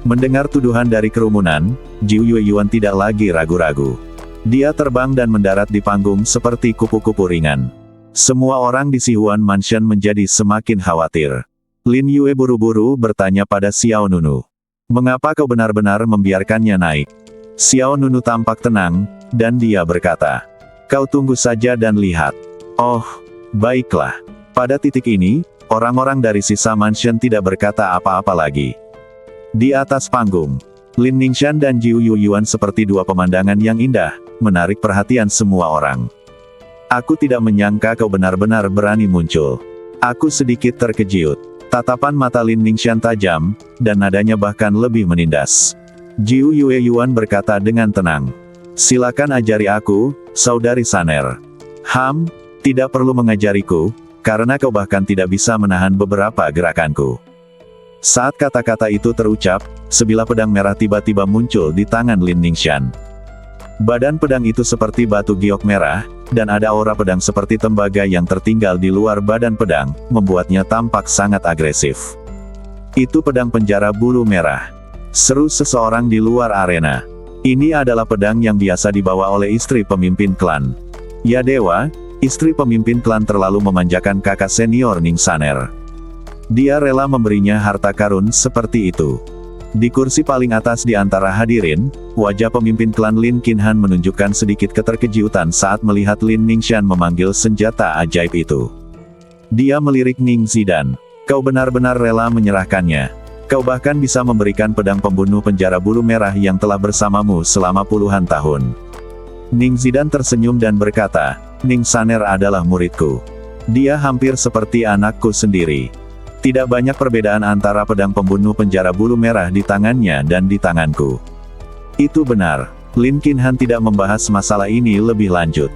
Mendengar tuduhan dari kerumunan, Jiu Yue Yuan tidak lagi ragu-ragu. Dia terbang dan mendarat di panggung seperti kupu-kupu ringan. Semua orang di Sihuan Mansion menjadi semakin khawatir. Lin Yue buru-buru bertanya pada Xiao Nunu. Mengapa kau benar-benar membiarkannya naik? Xiao Nunu tampak tenang, dan dia berkata, kau tunggu saja dan lihat. Oh, baiklah. Pada titik ini, orang-orang dari sisa Mansion tidak berkata apa-apa lagi. Di atas panggung, Lin Ningxian dan Jiu Yue Yuan seperti dua pemandangan yang indah, menarik perhatian semua orang. Aku tidak menyangka kau benar-benar berani muncul. Aku sedikit terkejut. Tatapan mata Lin Ningxian tajam, dan nadanya bahkan lebih menindas. Jiu Yue Yuan berkata dengan tenang. Silakan ajari aku, saudari Saner. Tidak perlu mengajariku, karena kau bahkan tidak bisa menahan beberapa gerakanku. Saat kata-kata itu terucap, sebilah pedang merah tiba-tiba muncul di tangan Lin Ningxian. Badan pedang itu seperti batu giok merah, dan ada aura pedang seperti tembaga yang tertinggal di luar badan pedang, membuatnya tampak sangat agresif. Itu pedang penjara bulu merah. Seru seseorang di luar arena. Ini adalah pedang yang biasa dibawa oleh istri pemimpin klan. Ya dewa, istri pemimpin klan terlalu memanjakan kakak senior Ning Saner. Dia rela memberinya harta karun seperti itu. Di kursi paling atas di antara hadirin, wajah pemimpin klan Lin Qinhan menunjukkan sedikit keterkejutan saat melihat Lin Ningxian memanggil senjata ajaib itu. Dia melirik Ning Zidan. Kau benar-benar rela menyerahkannya. Kau bahkan bisa memberikan pedang pembunuh penjara bulu merah yang telah bersamamu selama puluhan tahun. Ning Zidan tersenyum dan berkata, Ning Saner adalah muridku. Dia hampir seperti anakku sendiri. Tidak banyak perbedaan antara pedang pembunuh penjara bulu merah di tangannya dan di tanganku. Itu benar. Lin Qinhan tidak membahas masalah ini lebih lanjut.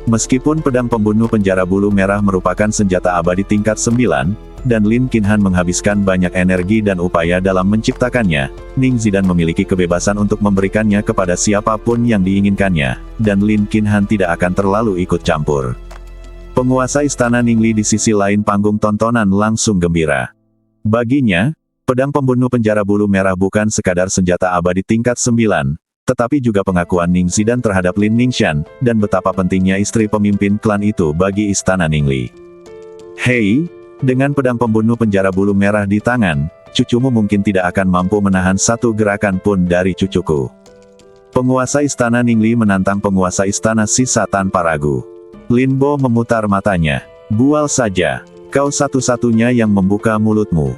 Meskipun pedang pembunuh penjara bulu merah merupakan senjata abadi tingkat 9, dan Lin Qinhan menghabiskan banyak energi dan upaya dalam menciptakannya, Ning Zidan memiliki kebebasan untuk memberikannya kepada siapapun yang diinginkannya, dan Lin Qinhan tidak akan terlalu ikut campur. Penguasa istana Ningli di sisi lain panggung tontonan langsung gembira. Baginya, pedang pembunuh penjara bulu merah bukan sekadar senjata abadi tingkat 9, tetapi juga pengakuan Ning Zidan terhadap Lin Ningxian, dan betapa pentingnya istri pemimpin klan itu bagi istana Ningli. Hei, dengan pedang pembunuh penjara bulu merah di tangan, cucumu mungkin tidak akan mampu menahan satu gerakan pun dari cucuku. Penguasa istana Ningli menantang penguasa istana sisa tanpa ragu. Lin Bo memutar matanya. Bual saja, kau satu-satunya yang membuka mulutmu.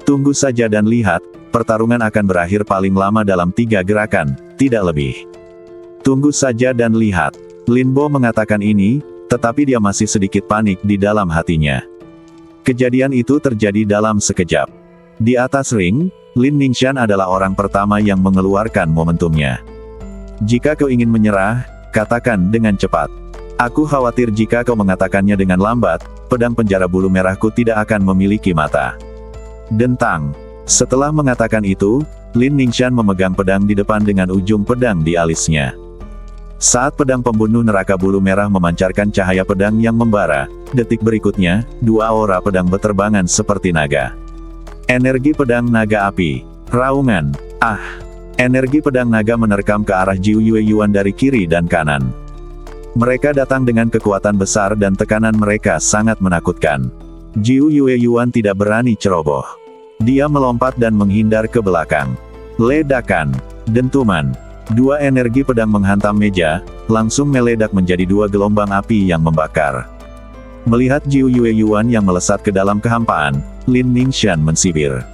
Tunggu saja dan lihat. Pertarungan akan berakhir paling lama dalam 3 gerakan, tidak lebih. Tunggu saja dan lihat. Lin Bo mengatakan ini, tetapi dia masih sedikit panik di dalam hatinya. Kejadian itu terjadi dalam sekejap. Di atas ring, Lin Ningxian adalah orang pertama yang mengeluarkan momentumnya. Jika kau ingin menyerah, katakan dengan cepat. Aku khawatir jika kau mengatakannya dengan lambat, pedang penjara bulu merahku tidak akan memiliki mata. Dentang. Setelah mengatakan itu, Lin Ningxian memegang pedang di depan dengan ujung pedang di alisnya. Saat pedang pembunuh neraka bulu merah memancarkan cahaya pedang yang membara, detik berikutnya, 2 aura pedang berterbangan seperti naga. Energi pedang naga api. Raungan. Energi pedang naga menerkam ke arah Jiu Yue Yuan dari kiri dan kanan. Mereka datang dengan kekuatan besar dan tekanan mereka sangat menakutkan. Jiu Yue Yuan tidak berani ceroboh. Dia melompat dan menghindar ke belakang. Ledakan. Dentuman. 2 energi pedang menghantam meja, langsung meledak menjadi 2 gelombang api yang membakar. Melihat Jiu Yue Yuan yang melesat ke dalam kehampaan, Lin Ningxian mensibir.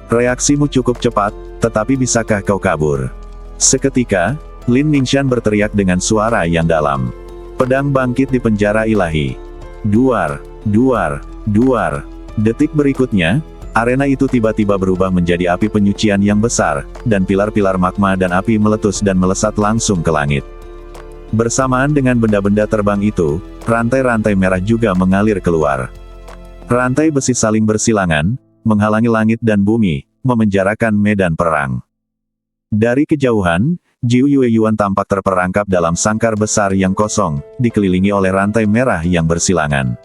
Reaksimu cukup cepat, tetapi bisakah kau kabur? Seketika, Lin Ningxian berteriak dengan suara yang dalam. Pedang bangkit di penjara ilahi. Duar, duar, duar. Detik berikutnya, arena itu tiba-tiba berubah menjadi api penyucian yang besar, dan pilar-pilar magma dan api meletus dan melesat langsung ke langit. Bersamaan dengan benda-benda terbang itu, rantai-rantai merah juga mengalir keluar. Rantai besi saling bersilangan, menghalangi langit dan bumi, memenjarakan medan perang. Dari kejauhan, Jiu Yue Yuan tampak terperangkap dalam sangkar besar yang kosong, dikelilingi oleh rantai merah yang bersilangan.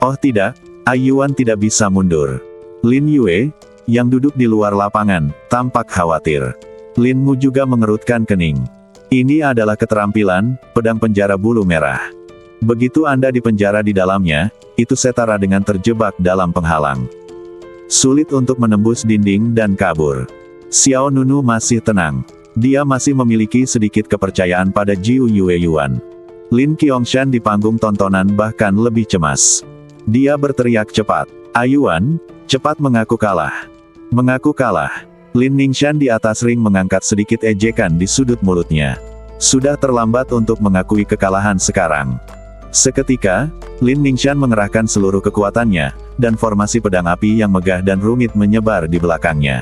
Oh tidak, Ai Yuan tidak bisa mundur. Lin Yue, yang duduk di luar lapangan, tampak khawatir. Lin Mu juga mengerutkan kening. Ini adalah keterampilan, pedang penjara bulu merah. Begitu Anda dipenjara di dalamnya, itu setara dengan terjebak dalam penghalang. Sulit untuk menembus dinding dan kabur. Xiao Nunu masih tenang. Dia masih memiliki sedikit kepercayaan pada Jiu Yue Yuan. Lin Qiangshan di panggung tontonan bahkan lebih cemas. Dia berteriak cepat. Ayuan, cepat mengaku kalah. Mengaku kalah. Lin Ningxian di atas ring mengangkat sedikit ejekan di sudut mulutnya. Sudah terlambat untuk mengakui kekalahan sekarang. Seketika, Lin Ningxian mengerahkan seluruh kekuatannya, dan formasi pedang api yang megah dan rumit menyebar di belakangnya.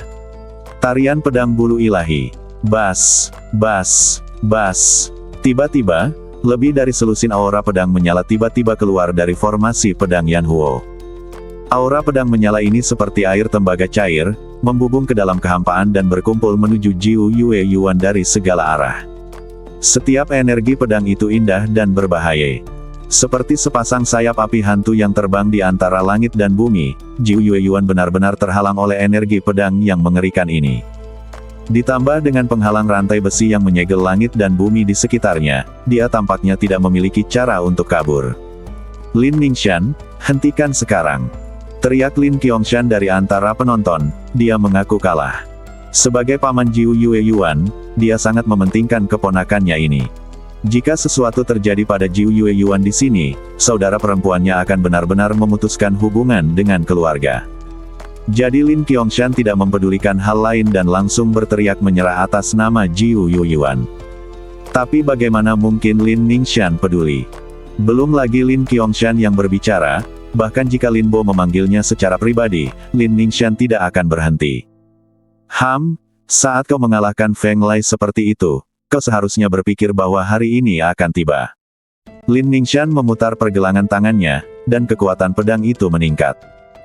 Tarian pedang bulu ilahi. Bas, bas, bas. Tiba-tiba, lebih dari selusin aura pedang menyala tiba-tiba keluar dari formasi pedang Yan Huo. Aura pedang menyala ini seperti air tembaga cair, membubung ke dalam kehampaan dan berkumpul menuju Jiu Yue Yuan dari segala arah. Setiap energi pedang itu indah dan berbahaya. Seperti sepasang sayap api hantu yang terbang di antara langit dan bumi, Jiu Yue Yuan benar-benar terhalang oleh energi pedang yang mengerikan ini. Ditambah dengan penghalang rantai besi yang menyegel langit dan bumi di sekitarnya, dia tampaknya tidak memiliki cara untuk kabur. Lin Ningxian, hentikan sekarang. Teriak Lin Qiangshan dari antara penonton, dia mengaku kalah. Sebagai paman Jiu Yue Yuan, dia sangat mementingkan keponakannya ini. Jika sesuatu terjadi pada Jiu Yue Yuan di sini, saudara perempuannya akan benar-benar memutuskan hubungan dengan keluarga. Jadi Lin Qiangshan tidak mempedulikan hal lain dan langsung berteriak menyerah atas nama Jiu Yue Yuan. Tapi bagaimana mungkin Lin Ningxian peduli? Belum lagi Lin Qiangshan yang berbicara, bahkan jika Lin Bo memanggilnya secara pribadi, Lin Ningxian tidak akan berhenti. Saat kau mengalahkan Feng Lei seperti itu, kau seharusnya berpikir bahwa hari ini akan tiba. Lin Ningxian memutar pergelangan tangannya, dan kekuatan pedang itu meningkat.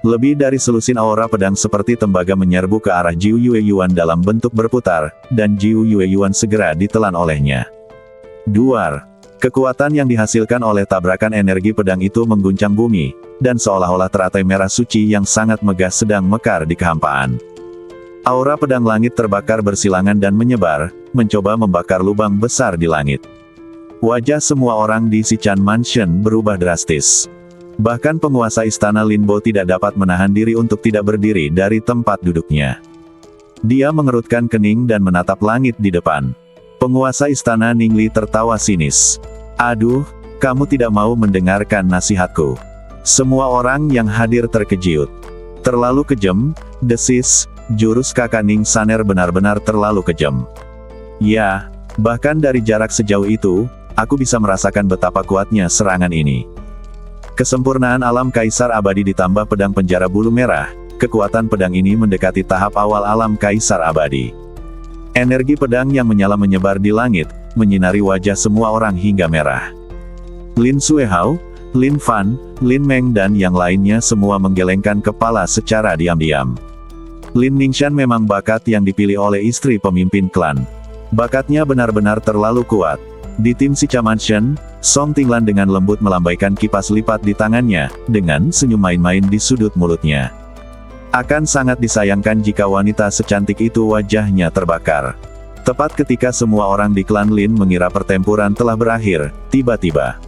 Lebih dari selusin aura pedang seperti tembaga menyerbu ke arah Jiu Yueyuan dalam bentuk berputar, dan Jiu Yueyuan segera ditelan olehnya. Duar. Kekuatan yang dihasilkan oleh tabrakan energi pedang itu mengguncang bumi, dan seolah-olah teratai merah suci yang sangat megah sedang mekar di kehampaan. Aura pedang langit terbakar bersilangan dan menyebar, mencoba membakar lubang besar di langit. Wajah semua orang di Sichan Mansion berubah drastis. Bahkan penguasa istana Linbo tidak dapat menahan diri untuk tidak berdiri dari tempat duduknya. Dia mengerutkan kening dan menatap langit di depan. Penguasa istana Ningli tertawa sinis. "Aduh, kamu tidak mau mendengarkan nasihatku." Semua orang yang hadir terkejut. Terlalu kejam, desis, jurus kakak Ning Saner benar-benar terlalu kejam. Ya, bahkan dari jarak sejauh itu, aku bisa merasakan betapa kuatnya serangan ini. Kesempurnaan alam Kaisar Abadi ditambah pedang penjara bulu merah, kekuatan pedang ini mendekati tahap awal alam Kaisar Abadi. Energi pedang yang menyala menyebar di langit, menyinari wajah semua orang hingga merah. Lin Suehao, Lin Fan, Lin Meng dan yang lainnya semua menggelengkan kepala secara diam-diam. Lin Ningxian memang bakat yang dipilih oleh istri pemimpin klan. Bakatnya benar-benar terlalu kuat. Di tim Sichan Mansion, Song Tinglan dengan lembut melambaikan kipas lipat di tangannya, dengan senyum main-main di sudut mulutnya. Akan sangat disayangkan jika wanita secantik itu wajahnya terbakar. Tepat ketika semua orang di klan Lin mengira pertempuran telah berakhir, tiba-tiba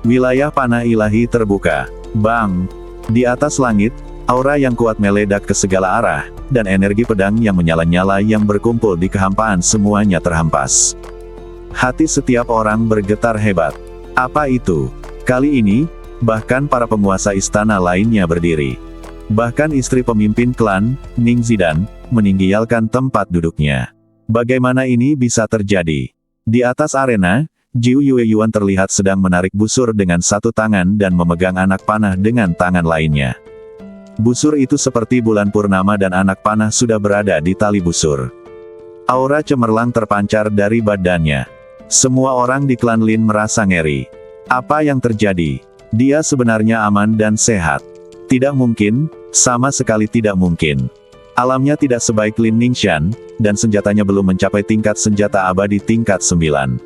wilayah panah ilahi terbuka. Bang! Di atas langit, aura yang kuat meledak ke segala arah, dan energi pedang yang menyala-nyala yang berkumpul di kehampaan semuanya terhempas. Hati setiap orang bergetar hebat. Apa itu? Kali ini, bahkan para penguasa istana lainnya berdiri. Bahkan istri pemimpin klan, Ning Zidan, meninggalkan tempat duduknya. Bagaimana ini bisa terjadi? Di atas arena, Jiu Yueyuan terlihat sedang menarik busur dengan satu tangan dan memegang anak panah dengan tangan lainnya. Busur itu seperti bulan purnama dan anak panah sudah berada di tali busur. Aura cemerlang terpancar dari badannya. Semua orang di klan Lin merasa ngeri. Apa yang terjadi? Dia sebenarnya aman dan sehat. Tidak mungkin, sama sekali tidak mungkin. Alamnya tidak sebaik Lin Ningxian, dan senjatanya belum mencapai tingkat senjata abadi tingkat 9.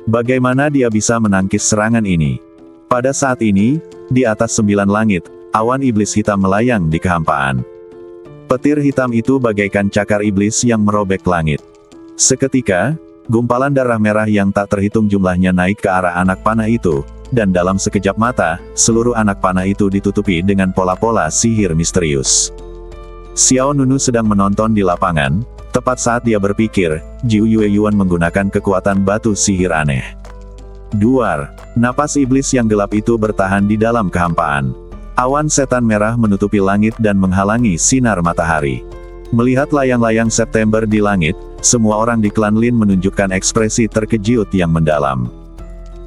Bagaimana dia bisa menangkis serangan ini? Pada saat ini, di atas 9 langit, awan iblis hitam melayang di kehampaan. Petir hitam itu bagaikan cakar iblis yang merobek langit. Seketika, gumpalan darah merah yang tak terhitung jumlahnya naik ke arah anak panah itu, dan dalam sekejap mata, seluruh anak panah itu ditutupi dengan pola-pola sihir misterius. Xiao Nunu sedang menonton di lapangan, tepat saat dia berpikir, Jiu Yueyuan menggunakan kekuatan batu sihir aneh. Duar, napas iblis yang gelap itu bertahan di dalam kehampaan. Awan setan merah menutupi langit dan menghalangi sinar matahari. Melihat layang-layang September di langit, semua orang di klan Lin menunjukkan ekspresi terkejut yang mendalam.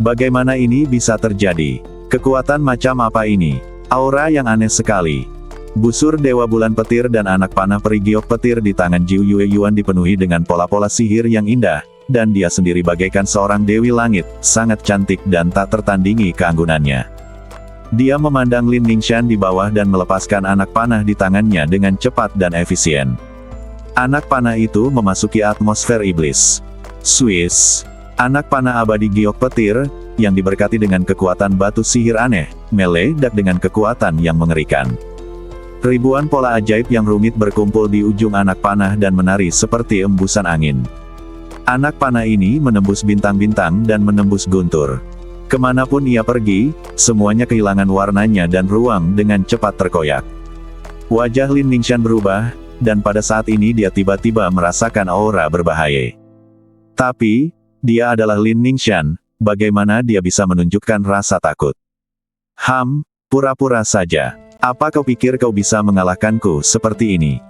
Bagaimana ini bisa terjadi? Kekuatan macam apa ini? Aura yang aneh sekali. Busur Dewa Bulan Petir dan anak panah peri giok petir di tangan Jiu Yueyuan dipenuhi dengan pola-pola sihir yang indah, dan dia sendiri bagaikan seorang Dewi Langit, sangat cantik dan tak tertandingi keanggunannya. Dia memandang Lin Ningxian di bawah dan melepaskan anak panah di tangannya dengan cepat dan efisien. Anak panah itu memasuki atmosfer iblis. Swiss. Anak panah abadi giok petir, yang diberkati dengan kekuatan batu sihir aneh, meledak dengan kekuatan yang mengerikan. Ribuan pola ajaib yang rumit berkumpul di ujung anak panah dan menari seperti embusan angin. Anak panah ini menembus bintang-bintang dan menembus guntur. Kemanapun ia pergi, semuanya kehilangan warnanya dan ruang dengan cepat terkoyak. Wajah Lin Ningxian berubah, dan pada saat ini dia tiba-tiba merasakan aura berbahaya. Tapi, dia adalah Lin Ningxian, bagaimana dia bisa menunjukkan rasa takut? Pura-pura saja. Apa kau pikir kau bisa mengalahkanku seperti ini?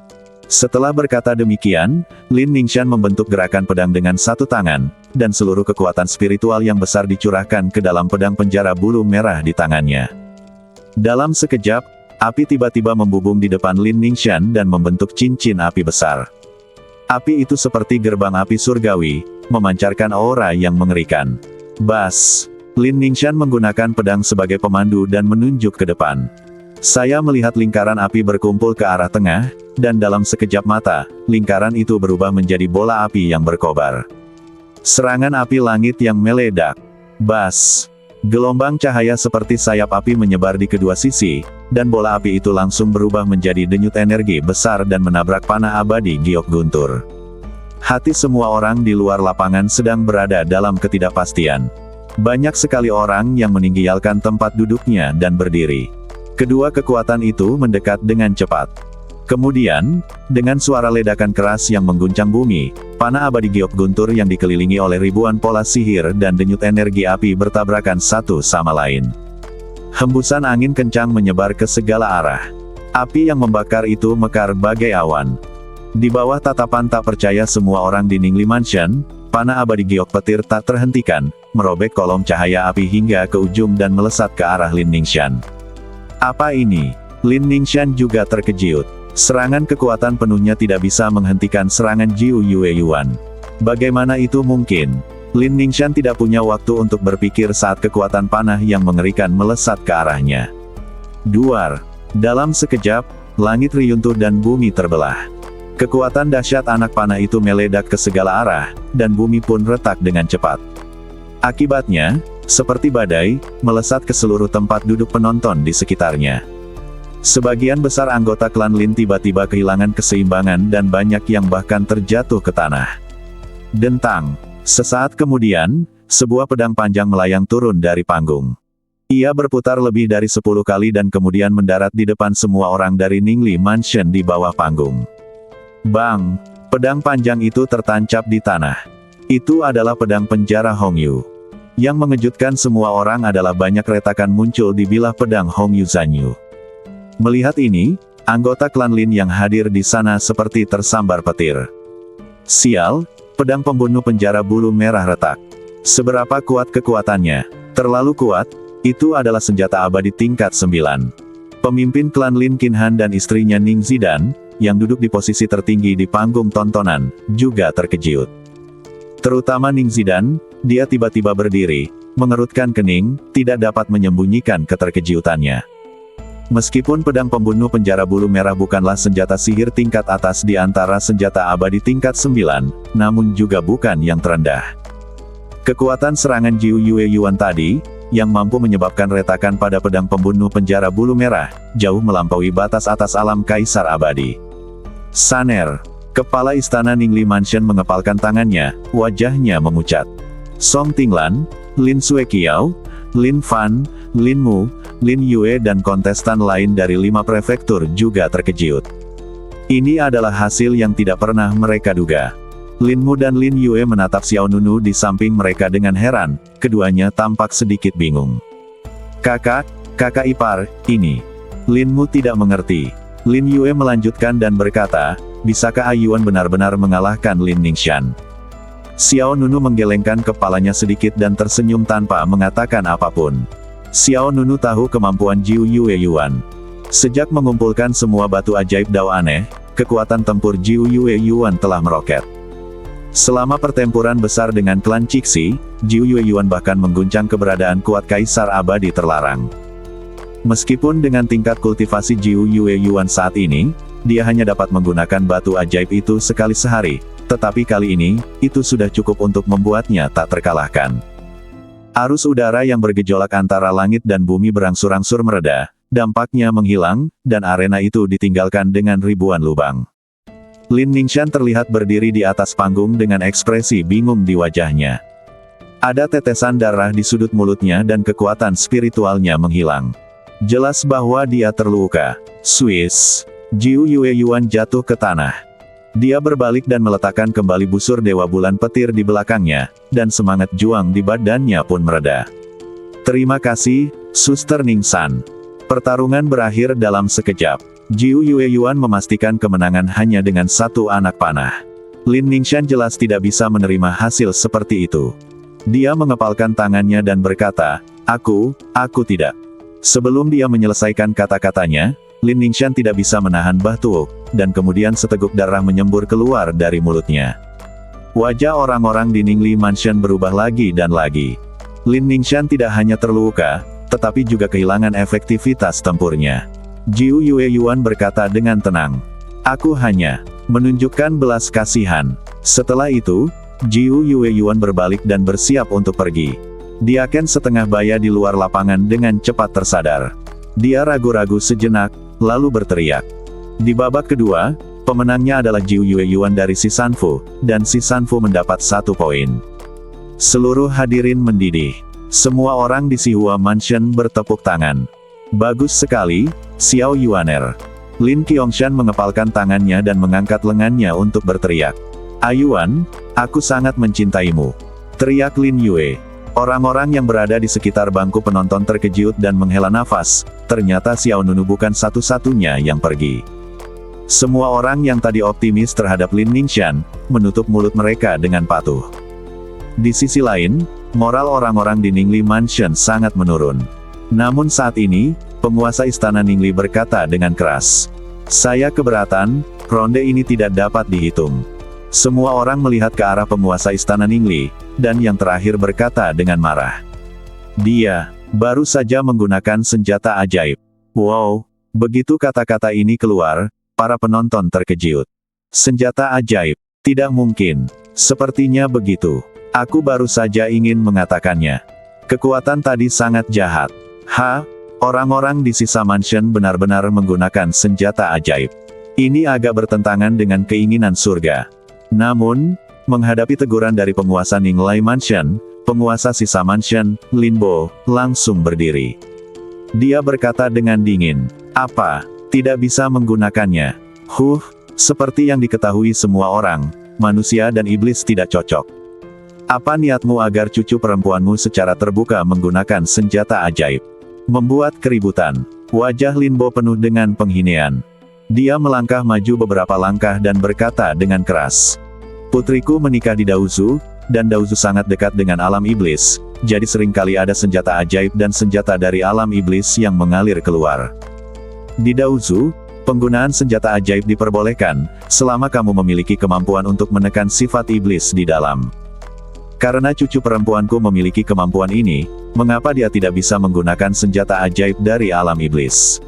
Setelah berkata demikian, Lin Ningxian membentuk gerakan pedang dengan satu tangan, dan seluruh kekuatan spiritual yang besar dicurahkan ke dalam pedang penjara bulu merah di tangannya. Dalam sekejap, api tiba-tiba membubung di depan Lin Ningxian dan membentuk cincin api besar. Api itu seperti gerbang api surgawi, memancarkan aura yang mengerikan. Bas! Lin Ningxian menggunakan pedang sebagai pemandu dan menunjuk ke depan. Saya melihat lingkaran api berkumpul ke arah tengah, dan dalam sekejap mata, lingkaran itu berubah menjadi bola api yang berkobar. Serangan api langit yang meledak. Bas! Gelombang cahaya seperti sayap api menyebar di kedua sisi, dan bola api itu langsung berubah menjadi denyut energi besar dan menabrak panah abadi giok guntur. Hati semua orang di luar lapangan sedang berada dalam ketidakpastian. Banyak sekali orang yang meninggalkan tempat duduknya dan berdiri. Kedua kekuatan itu mendekat dengan cepat. Kemudian, dengan suara ledakan keras yang mengguncang bumi, panah abadi giok guntur yang dikelilingi oleh ribuan pola sihir dan denyut energi api bertabrakan satu sama lain. Hembusan angin kencang menyebar ke segala arah. Api yang membakar itu mekar bagai awan. Di bawah tatapan tak percaya semua orang di Ningli Mansion, panah abadi giok petir tak terhentikan, merobek kolom cahaya api hingga ke ujung dan melesat ke arah Lin Ningxian. Apa ini? Lin Ningxian juga terkejut. Serangan kekuatan penuhnya tidak bisa menghentikan serangan Jiu Yue Yuan. Bagaimana itu mungkin? Lin Ningxian tidak punya waktu untuk berpikir saat kekuatan panah yang mengerikan melesat ke arahnya. Duar. Dalam sekejap, langit riyuntuh dan bumi terbelah. Kekuatan dahsyat anak panah itu meledak ke segala arah, dan bumi pun retak dengan cepat. Akibatnya, seperti badai, melesat ke seluruh tempat duduk penonton di sekitarnya. Sebagian besar anggota klan Lin tiba-tiba kehilangan keseimbangan dan banyak yang bahkan terjatuh ke tanah. Dentang. Sesaat kemudian, sebuah pedang panjang melayang turun dari panggung. Ia berputar lebih dari 10 kali dan kemudian mendarat di depan semua orang dari Ningli Mansion di bawah panggung. Bang! Pedang panjang itu tertancap di tanah. Itu adalah pedang penjara Hongyu. Yang mengejutkan semua orang adalah banyak retakan muncul di bilah pedang Hongyu Zanyu. Melihat ini, anggota klan Lin yang hadir di sana seperti tersambar petir. Sial, pedang pembunuh penjara bulu merah retak. Seberapa kuat kekuatannya? Terlalu kuat, itu adalah senjata abadi tingkat 9. Pemimpin klan Lin Qinhan dan istrinya Ning Zidan, yang duduk di posisi tertinggi di panggung tontonan, juga terkejut. Terutama Ning Zidan, dia tiba-tiba berdiri, mengerutkan kening, tidak dapat menyembunyikan keterkejutannya. Meskipun pedang pembunuh penjara bulu merah bukanlah senjata sihir tingkat atas di antara senjata abadi tingkat 9, namun juga bukan yang terendah. Kekuatan serangan Jiu Yue Yuan tadi, yang mampu menyebabkan retakan pada pedang pembunuh penjara bulu merah, jauh melampaui batas atas alam kaisar abadi. Saner. Kepala istana Ningli Mansion mengepalkan tangannya, wajahnya memucat. Song Tinglan, Lin Sueqiao, Lin Fan, Lin Mu, Lin Yue dan kontestan lain dari 5 prefektur juga terkejut. Ini adalah hasil yang tidak pernah mereka duga. Lin Mu dan Lin Yue menatap Xiao Nunu di samping mereka dengan heran, keduanya tampak sedikit bingung. Kakak ipar, ini. Lin Mu tidak mengerti. Lin Yue melanjutkan dan berkata, bisakah Aiyuan benar-benar mengalahkan Lin Ningxian? Xiao Nunu menggelengkan kepalanya sedikit dan tersenyum tanpa mengatakan apapun. Xiao Nunu tahu kemampuan Jiu Yue Yuan. Sejak mengumpulkan semua batu ajaib Dao aneh, kekuatan tempur Jiu Yue Yuan telah meroket. Selama pertempuran besar dengan klan Cixi, Jiu Yue Yuan bahkan mengguncang keberadaan kuat kaisar abadi terlarang. Meskipun dengan tingkat kultivasi Jiu Yue Yuan saat ini, dia hanya dapat menggunakan batu ajaib itu sekali sehari, tetapi kali ini, itu sudah cukup untuk membuatnya tak terkalahkan. Arus udara yang bergejolak antara langit dan bumi berangsur-angsur mereda, dampaknya menghilang, dan arena itu ditinggalkan dengan ribuan lubang. Lin Ningxian terlihat berdiri di atas panggung dengan ekspresi bingung di wajahnya. Ada tetesan darah di sudut mulutnya dan kekuatan spiritualnya menghilang. Jelas bahwa dia terluka. Swiss. Jiu Yue Yuan jatuh ke tanah. Dia berbalik dan meletakkan kembali busur Dewa Bulan Petir di belakangnya, dan semangat juang di badannya pun mereda. Terima kasih, Suster Ningsan. Pertarungan berakhir dalam sekejap. Jiu Yue Yuan memastikan kemenangan hanya dengan satu anak panah. Lin Ningxian jelas tidak bisa menerima hasil seperti itu. Dia mengepalkan tangannya dan berkata, aku tidak. Sebelum dia menyelesaikan kata-katanya, Lin Ningxian tidak bisa menahan batuk, dan kemudian seteguk darah menyembur keluar dari mulutnya. Wajah orang-orang di Ningli Mansion berubah lagi dan lagi. Lin Ningxian tidak hanya terluka, tetapi juga kehilangan efektivitas tempurnya. Jiu Yueyuan berkata dengan tenang. Aku hanya menunjukkan belas kasihan. Setelah itu, Jiu Yueyuan berbalik dan bersiap untuk pergi. Dia Ken setengah baya di luar lapangan dengan cepat tersadar. Dia ragu-ragu sejenak, lalu berteriak. Di babak kedua, pemenangnya adalah Jiu Yueyuan dari Si Sanfu, dan Si Sanfu mendapat 1 poin. Seluruh hadirin mendidih. Semua orang di Sihua Mansion bertepuk tangan. Bagus sekali, Xiao Yuaner. Lin Qiangshan mengepalkan tangannya dan mengangkat lengannya untuk berteriak. Ayuan, aku sangat mencintaimu. Teriak Lin Yue. Orang-orang yang berada di sekitar bangku penonton terkejut dan menghela nafas, ternyata Xiao Nunu bukan satu-satunya yang pergi. Semua orang yang tadi optimis terhadap Lin Ningxian, menutup mulut mereka dengan patuh. Di sisi lain, moral orang-orang di Ningli Mansion sangat menurun. Namun saat ini, penguasa istana Ningli berkata dengan keras. Saya keberatan, ronde ini tidak dapat dihitung. Semua orang melihat ke arah penguasa istana Ningli, dan yang terakhir berkata dengan marah. Dia baru saja menggunakan senjata ajaib. Wow, begitu kata-kata ini keluar, para penonton terkejut. Senjata ajaib, tidak mungkin. Sepertinya begitu. Aku baru saja ingin mengatakannya. Kekuatan tadi sangat jahat. Orang-orang di sisa mansion benar-benar menggunakan senjata ajaib. Ini agak bertentangan dengan keinginan surga. Namun, menghadapi teguran dari penguasa Ninglai Mansion, penguasa sisa mansion, Lin Bo, langsung berdiri. Dia berkata dengan dingin, apa, tidak bisa menggunakannya? Seperti yang diketahui semua orang, manusia dan iblis tidak cocok. Apa niatmu agar cucu perempuanmu secara terbuka menggunakan senjata ajaib? Membuat keributan. Wajah Lin Bo penuh dengan penghinaan. Dia melangkah maju beberapa langkah dan berkata dengan keras. Putriku menikah di Daozu, dan Daozu sangat dekat dengan alam iblis, jadi seringkali ada senjata ajaib dan senjata dari alam iblis yang mengalir keluar. Di Daozu, penggunaan senjata ajaib diperbolehkan, selama kamu memiliki kemampuan untuk menekan sifat iblis di dalam. Karena cucu perempuanku memiliki kemampuan ini, mengapa dia tidak bisa menggunakan senjata ajaib dari alam iblis?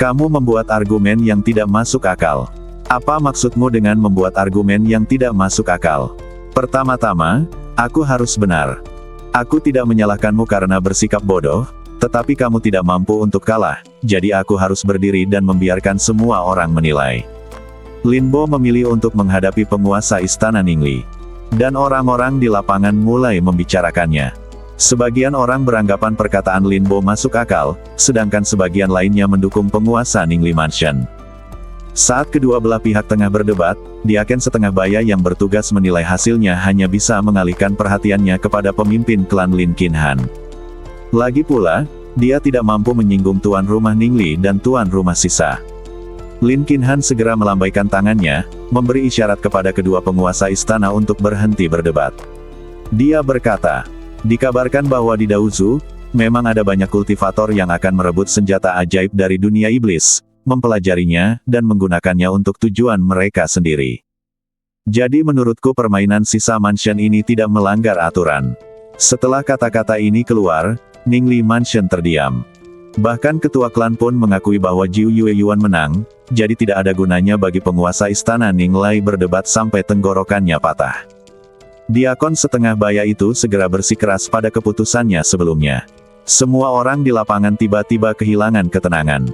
Kamu membuat argumen yang tidak masuk akal. Apa maksudmu dengan membuat argumen yang tidak masuk akal? Pertama-tama, aku harus benar. Aku tidak menyalahkanmu karena bersikap bodoh, tetapi kamu tidak mampu untuk kalah, jadi aku harus berdiri dan membiarkan semua orang menilai. Lin Bo memilih untuk menghadapi penguasa istana Ningli. Dan orang-orang di lapangan mulai membicarakannya. Sebagian orang beranggapan perkataan Lin Bo masuk akal, sedangkan sebagian lainnya mendukung penguasa Ningli Mansion. Saat kedua belah pihak tengah berdebat, Dia Ken setengah baya yang bertugas menilai hasilnya hanya bisa mengalihkan perhatiannya kepada pemimpin klan Lin Qinhan. Lagi pula, dia tidak mampu menyinggung tuan rumah Ningli dan tuan rumah sisa. Lin Qinhan segera melambaikan tangannya, memberi isyarat kepada kedua penguasa istana untuk berhenti berdebat. Dia berkata, dikabarkan bahwa di Daozu, memang ada banyak kultivator yang akan merebut senjata ajaib dari dunia iblis, mempelajarinya, dan menggunakannya untuk tujuan mereka sendiri. Jadi menurutku permainan sisa mansion ini tidak melanggar aturan. Setelah kata-kata ini keluar, Ningli Mansion terdiam. Bahkan ketua klan pun mengakui bahwa Jiu Yueyuan menang, jadi tidak ada gunanya bagi penguasa istana Ninglai berdebat sampai tenggorokannya patah. Diakon setengah baya itu segera bersikeras pada keputusannya sebelumnya. Semua orang di lapangan tiba-tiba kehilangan ketenangan.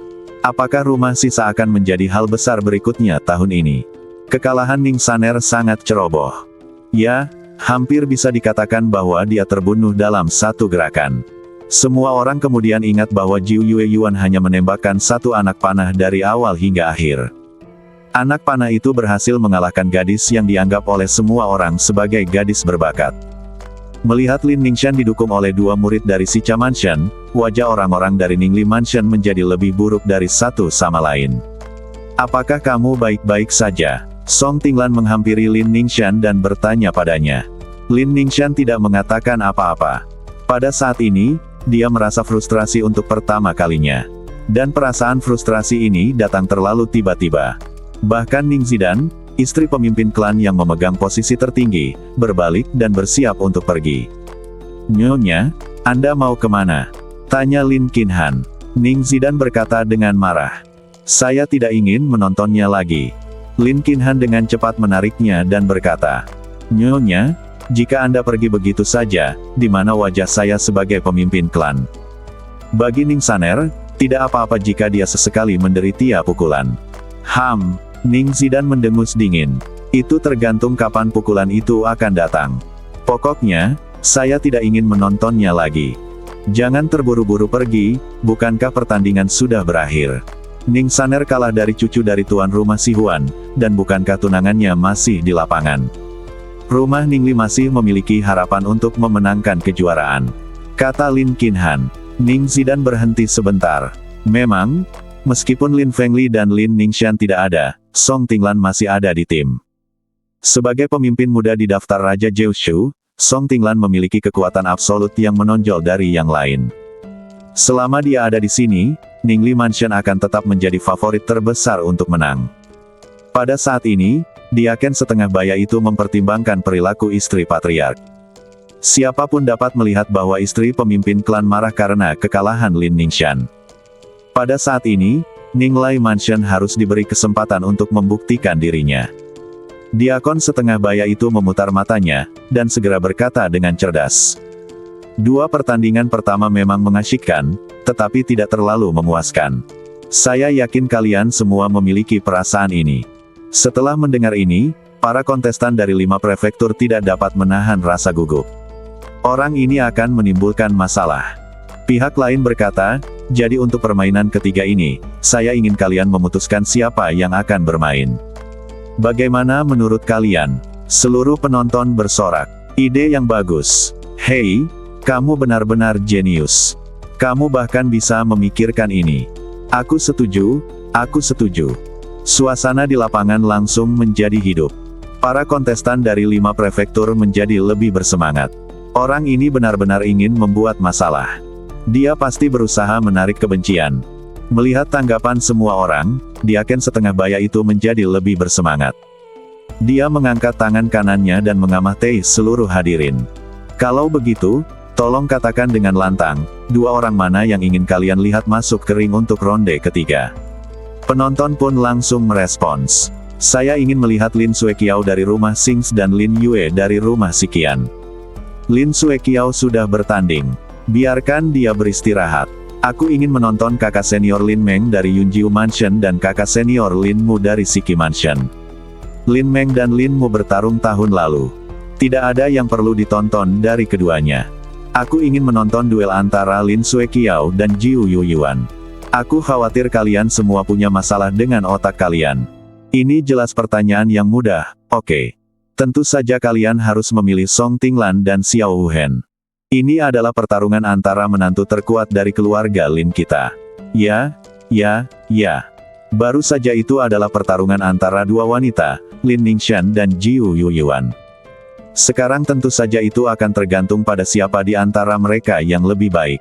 Apakah rumah sisa akan menjadi hal besar berikutnya tahun ini? Kekalahan Ning Saner sangat ceroboh. Ya, hampir bisa dikatakan bahwa dia terbunuh dalam satu gerakan. Semua orang kemudian ingat bahwa Jiu Yueyuan hanya menembakkan satu anak panah dari awal hingga akhir. Anak panah itu berhasil mengalahkan gadis yang dianggap oleh semua orang sebagai gadis berbakat. Melihat Lin Ningxian didukung oleh dua murid dari Shicha Mansion, wajah orang-orang dari Ningli Mansion menjadi lebih buruk dari satu sama lain. Apakah kamu baik-baik saja? Song Tinglan menghampiri Lin Ningxian dan bertanya padanya. Lin Ningxian tidak mengatakan apa-apa. Pada saat ini, dia merasa frustrasi untuk pertama kalinya. Dan perasaan frustrasi ini datang terlalu tiba-tiba. Bahkan Ning Zidan, istri pemimpin klan yang memegang posisi tertinggi, berbalik dan bersiap untuk pergi. Nyonya, Anda mau kemana? Tanya Lin Qinhan. Ning Zidan berkata dengan marah. Saya tidak ingin menontonnya lagi. Lin Qinhan dengan cepat menariknya dan berkata, Nyonya, jika Anda pergi begitu saja, di mana wajah saya sebagai pemimpin klan? Bagi Ning Saner, tidak apa-apa jika dia sesekali menderita pukulan. Ning Zidan mendengus dingin. Itu tergantung kapan pukulan itu akan datang. Pokoknya, saya tidak ingin menontonnya lagi. Jangan terburu-buru pergi, bukankah pertandingan sudah berakhir? Ning Saner kalah dari cucu dari tuan rumah Si Huan, dan bukankah tunangannya masih di lapangan? Rumah Ningli masih memiliki harapan untuk memenangkan kejuaraan, kata Lin Qinhan. Ning Zidan berhenti sebentar. Memang, meskipun Lin Fengli dan Lin Ningxian tidak ada, Song Tinglan masih ada di tim. Sebagai pemimpin muda di daftar Raja Jiushu, Song Tinglan memiliki kekuatan absolut yang menonjol dari yang lain. Selama dia ada di sini, Ningli Mansion akan tetap menjadi favorit terbesar untuk menang. Pada saat ini, Diaken setengah baya itu mempertimbangkan perilaku istri patriark. Siapapun dapat melihat bahwa istri pemimpin klan marah karena kekalahan Lin Ningxian. Pada saat ini, Ninglai Mansion harus diberi kesempatan untuk membuktikan dirinya. Diakon setengah baya itu memutar matanya, dan segera berkata dengan cerdas. Dua pertandingan pertama memang mengasyikkan, tetapi tidak terlalu memuaskan. Saya yakin kalian semua memiliki perasaan ini. Setelah mendengar ini, para kontestan dari 5 prefektur tidak dapat menahan rasa gugup. Orang ini akan menimbulkan masalah. Pihak lain berkata, jadi untuk permainan ketiga ini, saya ingin kalian memutuskan siapa yang akan bermain. Bagaimana menurut kalian? Seluruh penonton bersorak. Ide yang bagus. Hei, kamu benar-benar jenius. Kamu bahkan bisa memikirkan ini. Aku setuju, aku setuju. Suasana di lapangan langsung menjadi hidup. Para kontestan dari 5 prefektur menjadi lebih bersemangat. Orang ini benar-benar ingin membuat masalah. Dia pasti berusaha menarik kebencian. Melihat tanggapan semua orang, Diaken setengah baya itu menjadi lebih bersemangat. Dia mengangkat tangan kanannya dan mengamati seluruh hadirin. Kalau begitu, tolong katakan dengan lantang, 2 orang mana yang ingin kalian lihat masuk ke ring untuk ronde ketiga. Penonton pun langsung merespons. Saya ingin melihat Lin Sueqiao dari rumah Sings dan Lin Yue dari rumah Siqian. Lin Sueqiao sudah bertanding. Biarkan dia beristirahat. Aku ingin menonton kakak senior Lin Meng dari Yunjiu Mansion dan kakak senior Lin Mu dari Siki Mansion. Lin Meng dan Lin Mu bertarung tahun lalu. Tidak ada yang perlu ditonton dari keduanya. Aku ingin menonton duel antara Lin Sueqiao dan Jiu Yuyuan. Aku khawatir kalian semua punya masalah dengan otak kalian. Ini jelas pertanyaan yang mudah, oke. Tentu saja kalian harus memilih Song Tinglan dan Xiao Wuhen. Ini adalah pertarungan antara menantu terkuat dari keluarga Lin kita. Ya. Baru saja itu adalah pertarungan antara 2 wanita, Lin Ningxian dan Jiu Yuyuan. Sekarang tentu saja itu akan tergantung pada siapa di antara mereka yang lebih baik.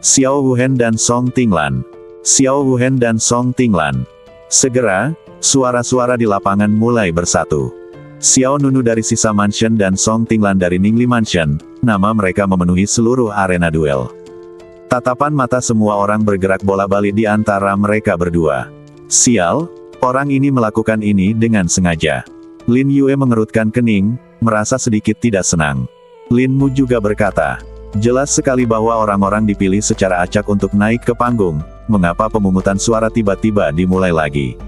Xiao Wuhen dan Song Tinglan. Xiao Wuhen dan Song Tinglan. Segera, suara-suara di lapangan mulai bersatu. Xiao Nunu dari Sisa Mansion dan Song Tinglan dari Ningli Mansion, nama mereka memenuhi seluruh arena duel. Tatapan mata semua orang bergerak bola-balik di antara mereka berdua. Sial, orang ini melakukan ini dengan sengaja. Lin Yue mengerutkan kening, merasa sedikit tidak senang. Lin Mu juga berkata, jelas sekali bahwa orang-orang dipilih secara acak untuk naik ke panggung, mengapa pemungutan suara tiba-tiba dimulai lagi?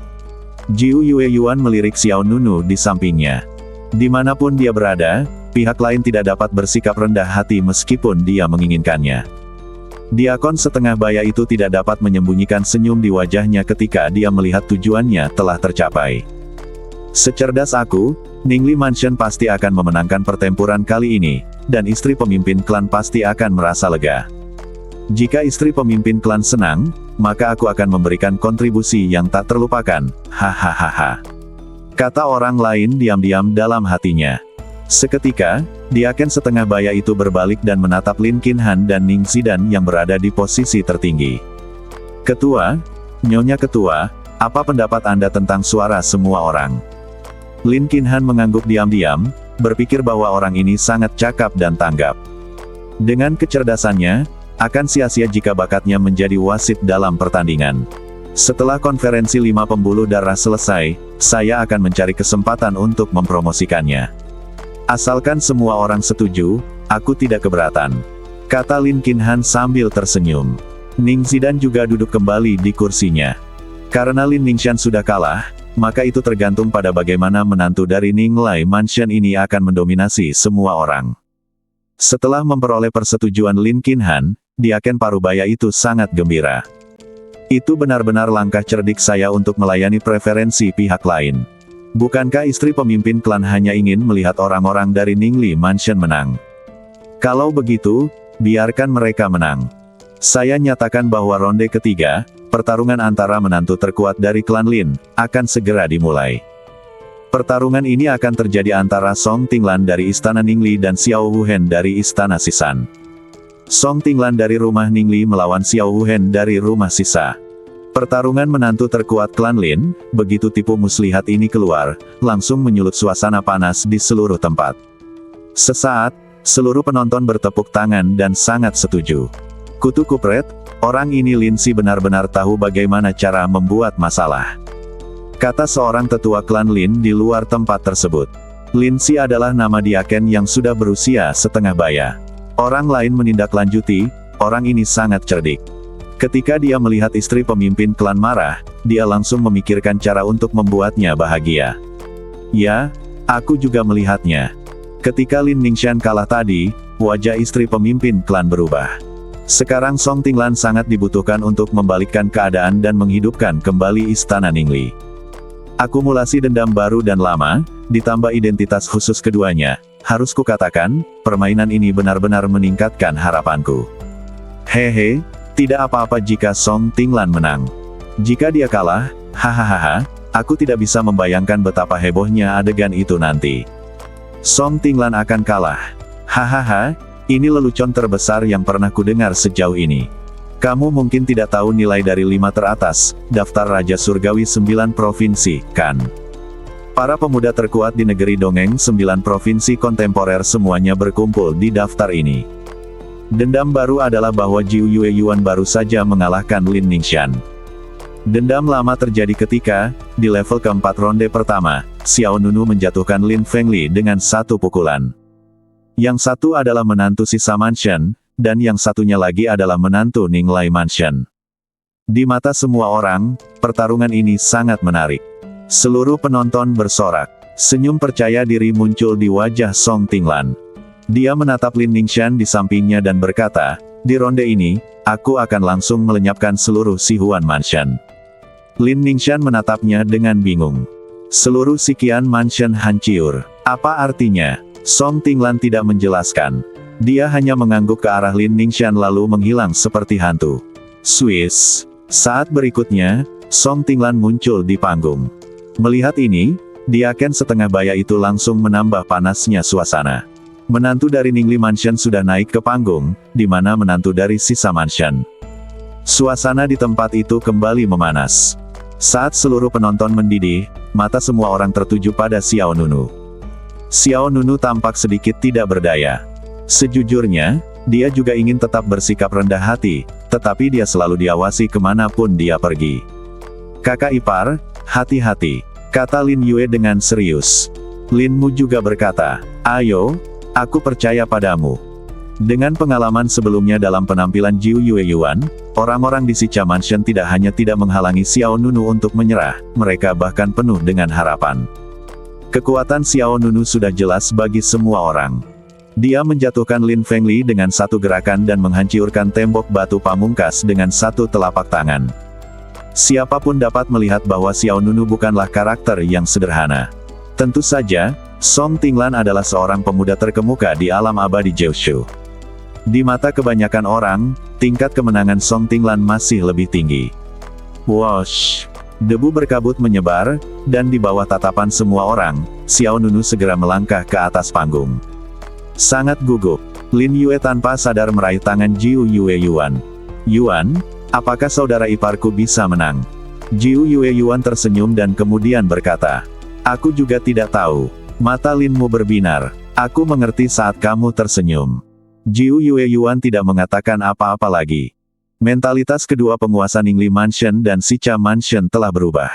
Jiu Yue Yuan melirik Xiao Nunu di sampingnya. Dimanapun dia berada, pihak lain tidak dapat bersikap rendah hati meskipun dia menginginkannya. Diakon setengah baya itu tidak dapat menyembunyikan senyum di wajahnya ketika dia melihat tujuannya telah tercapai. Secerdas aku, Ningli Mansion pasti akan memenangkan pertempuran kali ini, dan istri pemimpin klan pasti akan merasa lega. Jika istri pemimpin klan senang, maka aku akan memberikan kontribusi yang tak terlupakan, hahaha. Kata orang lain diam-diam dalam hatinya. Seketika, Diaken setengah baya itu berbalik dan menatap Lin Qinhan dan Ning Zidan yang berada di posisi tertinggi. Ketua, Nyonya Ketua, apa pendapat Anda tentang suara semua orang? Lin Qinhan mengangguk diam-diam, berpikir bahwa orang ini sangat cakap dan tanggap. Dengan kecerdasannya, akan sia-sia jika bakatnya menjadi wasit dalam pertandingan. Setelah konferensi 5 pembuluh darah selesai, saya akan mencari kesempatan untuk mempromosikannya. Asalkan semua orang setuju, aku tidak keberatan, kata Lin Qinhan sambil tersenyum. Ning Zidan juga duduk kembali di kursinya. Karena Lin Ningxian sudah kalah, maka itu tergantung pada bagaimana menantu dari Ninglai Mansion ini akan mendominasi semua orang. Setelah memperoleh persetujuan Lin Qinhan, Diaken Parubaya itu sangat gembira. Itu benar-benar langkah cerdik saya untuk melayani preferensi pihak lain. Bukankah istri pemimpin klan hanya ingin melihat orang-orang dari Ningli Mansion menang? Kalau begitu, biarkan mereka menang. Saya nyatakan bahwa ronde ketiga, pertarungan antara menantu terkuat dari klan Lin, akan segera dimulai. Pertarungan ini akan terjadi antara Song Tinglan dari Istana Ningli dan Xiao Wuhen dari Istana Sisan. Song Tinglan dari rumah Ningli melawan Xiao Wuhen dari rumah Sisa. Pertarungan menantu terkuat klan Lin, begitu tipu muslihat ini keluar, langsung menyulut suasana panas di seluruh tempat. Sesaat, seluruh penonton bertepuk tangan dan sangat setuju. Kutu kupret, orang ini Lin Si benar-benar tahu bagaimana cara membuat masalah, kata seorang tetua klan Lin di luar tempat tersebut. Lin Si adalah nama Diaken yang sudah berusia setengah baya. Orang lain menindaklanjuti, orang ini sangat cerdik. Ketika dia melihat istri pemimpin klan marah, dia langsung memikirkan cara untuk membuatnya bahagia. Ya, aku juga melihatnya. Ketika Lin Ningxian kalah tadi, wajah istri pemimpin klan berubah. Sekarang Song Tinglan sangat dibutuhkan untuk membalikkan keadaan dan menghidupkan kembali Istana Ningli. Akumulasi dendam baru dan lama, ditambah identitas khusus keduanya, harus kukatakan, permainan ini benar-benar meningkatkan harapanku. Hehe, tidak apa-apa jika Song Tinglan menang. Jika dia kalah, hahaha, aku tidak bisa membayangkan betapa hebohnya adegan itu nanti. Song Tinglan akan kalah. Hahaha, ini lelucon terbesar yang pernah kudengar sejauh ini. Kamu mungkin tidak tahu nilai dari 5 teratas, daftar Raja Surgawi 9 provinsi, kan? Para pemuda terkuat di negeri dongeng 9 provinsi kontemporer semuanya berkumpul di daftar ini. Dendam baru adalah bahwa Jiu Yue Yuan baru saja mengalahkan Lin Ningxian. Dendam lama terjadi ketika, di level keempat ronde pertama, Xiao Nunu menjatuhkan Lin Fengli dengan satu pukulan. Yang satu adalah menantu Sisa Mansion, dan yang satunya lagi adalah menantu Ninglai Mansion. Di mata semua orang, pertarungan ini sangat menarik. Seluruh penonton bersorak. Senyum percaya diri muncul di wajah Song Tinglan. Dia menatap Lin Ningxian di sampingnya dan berkata, di ronde ini, aku akan langsung melenyapkan seluruh Sihuan Mansion. Lin Ningxian menatapnya dengan bingung. Seluruh Sikian Mansion hancur. Apa artinya? Song Tinglan tidak menjelaskan. Dia hanya mengangguk ke arah Lin Ningxian lalu menghilang seperti hantu. Swiss. Saat berikutnya, Song Tinglan muncul di panggung. Melihat ini, Diaken setengah baya itu langsung menambah panasnya suasana. Menantu dari Ningli Mansion sudah naik ke panggung, di mana menantu dari Sisa Mansion. Suasana di tempat itu kembali memanas. Saat seluruh penonton mendidih, mata semua orang tertuju pada Xiao Nunu. Xiao Nunu tampak sedikit tidak berdaya. Sejujurnya, dia juga ingin tetap bersikap rendah hati, tetapi dia selalu diawasi kemanapun dia pergi. Kakak ipar, hati-hati, kata Lin Yue dengan serius. Lin Mu juga berkata, ayo, aku percaya padamu. Dengan pengalaman sebelumnya dalam penampilan Jiu Yue Yuan, orang-orang di Sicha Mansion tidak hanya tidak menghalangi Xiao Nunu untuk menyerah, mereka bahkan penuh dengan harapan. Kekuatan Xiao Nunu sudah jelas bagi semua orang. Dia menjatuhkan Lin Fengli dengan satu gerakan dan menghancurkan tembok batu pamungkas dengan satu telapak tangan. Siapapun dapat melihat bahwa Xiao Nunu bukanlah karakter yang sederhana. Tentu saja, Song Tinglan adalah seorang pemuda terkemuka di alam abadi Jiushu. Di mata kebanyakan orang, tingkat kemenangan Song Tinglan masih lebih tinggi. Wosh! Debu berkabut menyebar, dan di bawah tatapan semua orang, Xiao Nunu segera melangkah ke atas panggung. Sangat gugup, Lin Yue tanpa sadar meraih tangan Jiu Yue Yuan. Yuan, apakah saudara iparku bisa menang? Jiu Yue Yuan tersenyum dan kemudian berkata, aku juga tidak tahu. Mata Lin Mu berbinar. Aku mengerti saat kamu tersenyum. Jiu Yueyuan tidak mengatakan apa-apa lagi. Mentalitas kedua penguasa Ningli Mansion dan Shicha Mansion telah berubah.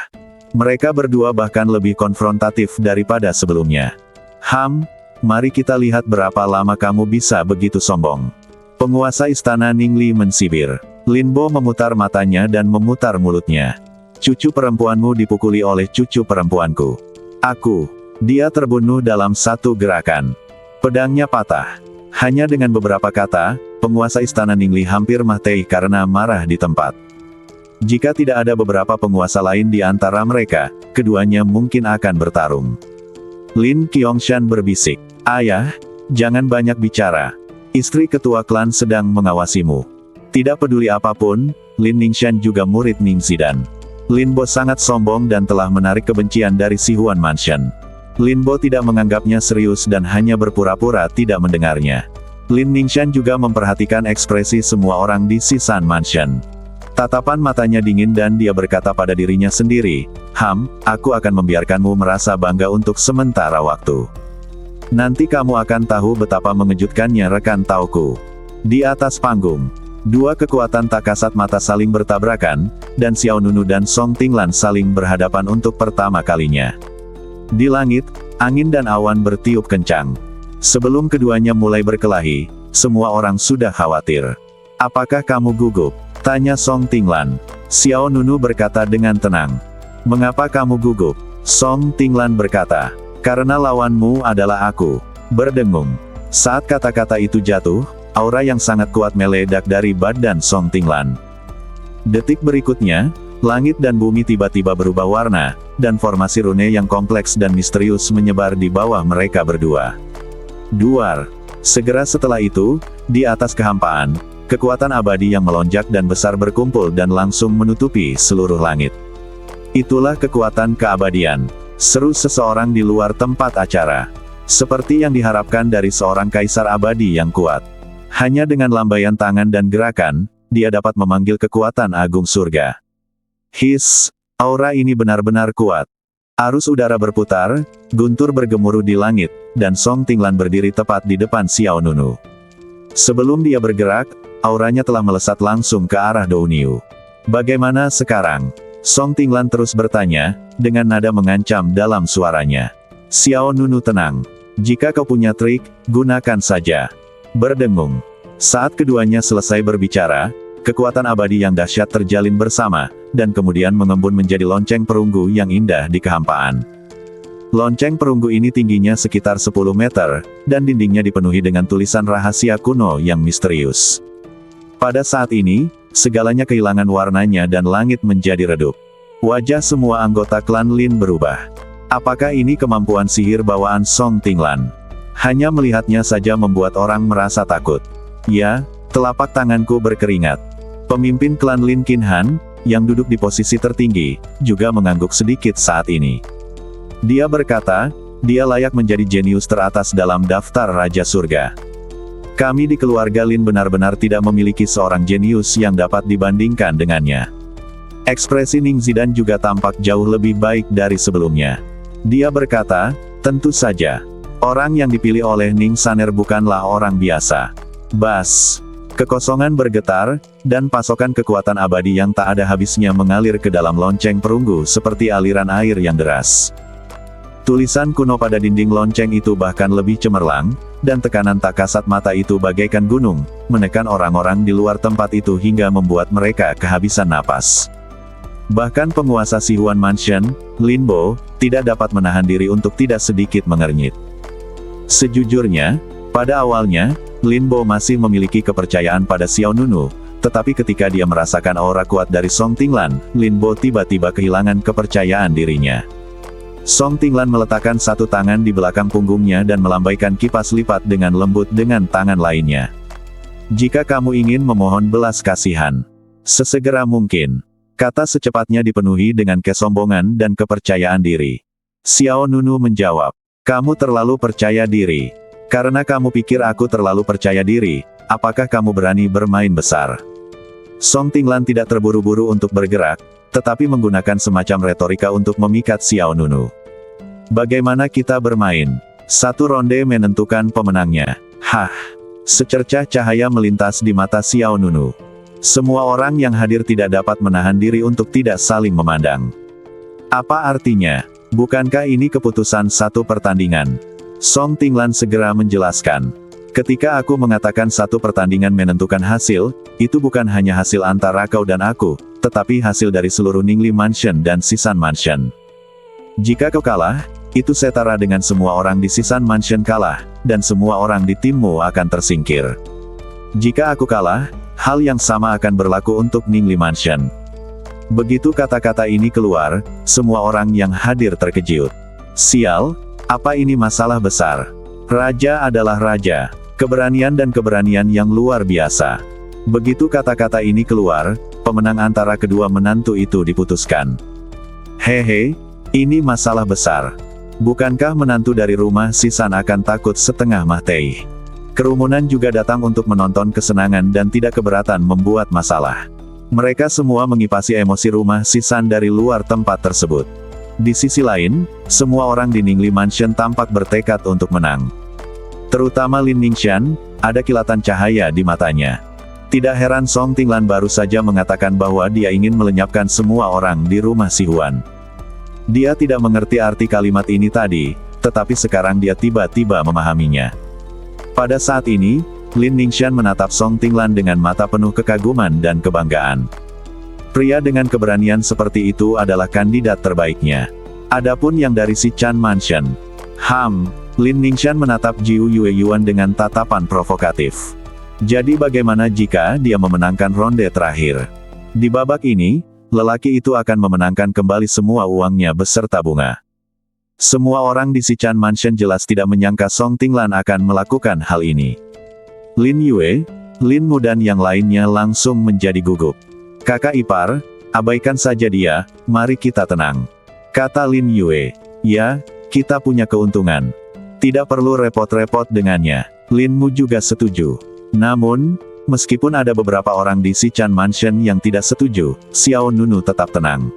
Mereka berdua bahkan lebih konfrontatif daripada sebelumnya. Mari kita lihat berapa lama kamu bisa begitu sombong. Penguasa istana Ningli mensibir. Lin Bo memutar matanya dan memutar mulutnya. Cucu perempuanmu dipukuli oleh cucu perempuanku. Dia terbunuh dalam satu gerakan. Pedangnya patah. Hanya dengan beberapa kata, penguasa istana Ningli hampir mati karena marah di tempat. Jika tidak ada beberapa penguasa lain di antara mereka, keduanya mungkin akan bertarung. Lin Qiangshan berbisik, "Ayah, jangan banyak bicara. Istri ketua klan sedang mengawasimu." Tidak peduli apapun, Lin Ningxian juga murid Ning Zidan. Lin Bo sangat sombong dan telah menarik kebencian dari Sihuan Mansion. Lin Bo tidak menganggapnya serius dan hanya berpura-pura tidak mendengarnya. Lin Ningxian juga memperhatikan ekspresi semua orang di Sisan Mansion. Tatapan matanya dingin dan dia berkata pada dirinya sendiri, aku akan membiarkanmu merasa bangga untuk sementara waktu. Nanti kamu akan tahu betapa mengejutkannya rekan tauku." Di atas panggung, dua kekuatan tak kasat mata saling bertabrakan, dan Xiao Nunu dan Song Tinglan saling berhadapan untuk pertama kalinya. Di langit, angin dan awan bertiup kencang. Sebelum keduanya mulai berkelahi, semua orang sudah khawatir. "Apakah kamu gugup?" tanya Song Tinglan. Xiao Nunu berkata dengan tenang. "Mengapa kamu gugup?" Song Tinglan berkata, "Karena lawanmu adalah aku." Berdengung. Saat kata-kata itu jatuh, aura yang sangat kuat meledak dari badan Song Tinglan. Detik berikutnya, langit dan bumi tiba-tiba berubah warna, dan formasi rune yang kompleks dan misterius menyebar di bawah mereka berdua. Duar. Segera setelah itu, di atas kehampaan, kekuatan abadi yang melonjak dan besar berkumpul dan langsung menutupi seluruh langit. "Itulah kekuatan keabadian," seru seseorang di luar tempat acara. Seperti yang diharapkan dari seorang kaisar abadi yang kuat. Hanya dengan lambaian tangan dan gerakan, dia dapat memanggil kekuatan agung surga. Aura ini benar-benar kuat. Arus udara berputar, guntur bergemuruh di langit, dan Song Tinglan berdiri tepat di depan Xiao Nunu. Sebelum dia bergerak, auranya telah melesat langsung ke arah Dou Niu. "Bagaimana sekarang?" Song Tinglan terus bertanya, dengan nada mengancam dalam suaranya. Xiao Nunu tenang. "Jika kau punya trik, gunakan saja." Berdengung. Saat keduanya selesai berbicara, kekuatan abadi yang dahsyat terjalin bersama, dan kemudian mengembun menjadi lonceng perunggu yang indah di kehampaan. Lonceng perunggu ini tingginya sekitar 10 meter, dan dindingnya dipenuhi dengan tulisan rahasia kuno yang misterius. Pada saat ini, segalanya kehilangan warnanya dan langit menjadi redup. Wajah semua anggota klan Lin berubah. Apakah ini kemampuan sihir bawaan Song Tinglan? Hanya melihatnya saja membuat orang merasa takut. Ya, telapak tanganku berkeringat. Pemimpin klan Lin Qin Han, yang duduk di posisi tertinggi, juga mengangguk sedikit saat ini. Dia berkata, dia layak menjadi jenius teratas dalam daftar Raja Surga. Kami di keluarga Lin benar-benar tidak memiliki seorang jenius yang dapat dibandingkan dengannya. Ekspresi Ning Zidan juga tampak jauh lebih baik dari sebelumnya. Dia berkata, tentu saja. Orang yang dipilih oleh Ning Saner bukanlah orang biasa. Bas. Kekosongan bergetar, dan pasokan kekuatan abadi yang tak ada habisnya mengalir ke dalam lonceng perunggu seperti aliran air yang deras. Tulisan kuno pada dinding lonceng itu bahkan lebih cemerlang, dan tekanan tak kasat mata itu bagaikan gunung, menekan orang-orang di luar tempat itu hingga membuat mereka kehabisan napas. Bahkan penguasa Sihuan Mansion, Lin Bo, tidak dapat menahan diri untuk tidak sedikit mengernyit. Sejujurnya, pada awalnya, Lin Bo masih memiliki kepercayaan pada Xiao Nunu, tetapi ketika dia merasakan aura kuat dari Song Tinglan, Lin Bo tiba-tiba kehilangan kepercayaan dirinya. Song Tinglan meletakkan satu tangan di belakang punggungnya dan melambaikan kipas lipat dengan lembut dengan tangan lainnya. Jika kamu ingin memohon belas kasihan, sesegera mungkin. Kata secepatnya dipenuhi dengan kesombongan dan kepercayaan diri. Xiao Nunu menjawab, kamu terlalu percaya diri. Karena kamu pikir aku terlalu percaya diri, apakah kamu berani bermain besar? Song Tinglan tidak terburu-buru untuk bergerak, tetapi menggunakan semacam retorika untuk memikat Xiao Nunu. Bagaimana kita bermain? Satu ronde menentukan pemenangnya. Hah. Secercah cahaya melintas di mata Xiao Nunu. Semua orang yang hadir tidak dapat menahan diri untuk tidak saling memandang. Apa artinya? Bukankah ini keputusan satu pertandingan? Song Tinglan segera menjelaskan. Ketika aku mengatakan satu pertandingan menentukan hasil, itu bukan hanya hasil antara kau dan aku, tetapi hasil dari seluruh Ningli Mansion dan Sisan Mansion. Jika kau kalah, itu setara dengan semua orang di Sisan Mansion kalah, dan semua orang di timmu akan tersingkir. Jika aku kalah, hal yang sama akan berlaku untuk Ningli Mansion. Begitu kata-kata ini keluar, semua orang yang hadir terkejut. Sial, apa ini masalah besar? Raja adalah raja. Keberanian dan keberanian yang luar biasa. Begitu kata-kata ini keluar, pemenang antara kedua menantu itu diputuskan. Hehe, ini masalah besar. Bukankah menantu dari rumah Sisan akan takut setengah mati? Kerumunan juga datang untuk menonton kesenangan dan tidak keberatan membuat masalah. Mereka semua mengipasi emosi rumah Sisan dari luar tempat tersebut. Di sisi lain, semua orang di Ningli Mansion tampak bertekad untuk menang. Terutama Lin Ningxian, ada kilatan cahaya di matanya. Tidak heran Song Tinglan baru saja mengatakan bahwa dia ingin melenyapkan semua orang di rumah Si Huan. Dia tidak mengerti arti kalimat ini tadi, tetapi sekarang dia tiba-tiba memahaminya. Pada saat ini, Lin Ningxian menatap Song Tinglan dengan mata penuh kekaguman dan kebanggaan. Pria dengan keberanian seperti itu adalah kandidat terbaiknya. Adapun yang dari si Chan Mansion. Lin Ningxian menatap Jiu Yue Yuan dengan tatapan provokatif. Jadi bagaimana jika dia memenangkan ronde terakhir? Di babak ini, lelaki itu akan memenangkan kembali semua uangnya beserta bunga. Semua orang di si Chan Mansion jelas tidak menyangka Song Tinglan akan melakukan hal ini. Lin Yue, Lin Mu dan yang lainnya langsung menjadi gugup. Kakak ipar, abaikan saja dia, mari kita tenang. Kata Lin Yue. Ya, kita punya keuntungan. Tidak perlu repot-repot dengannya. Lin Mu juga setuju. Namun, meskipun ada beberapa orang di si Chan Mansion yang tidak setuju, Xiao Nunu tetap tenang.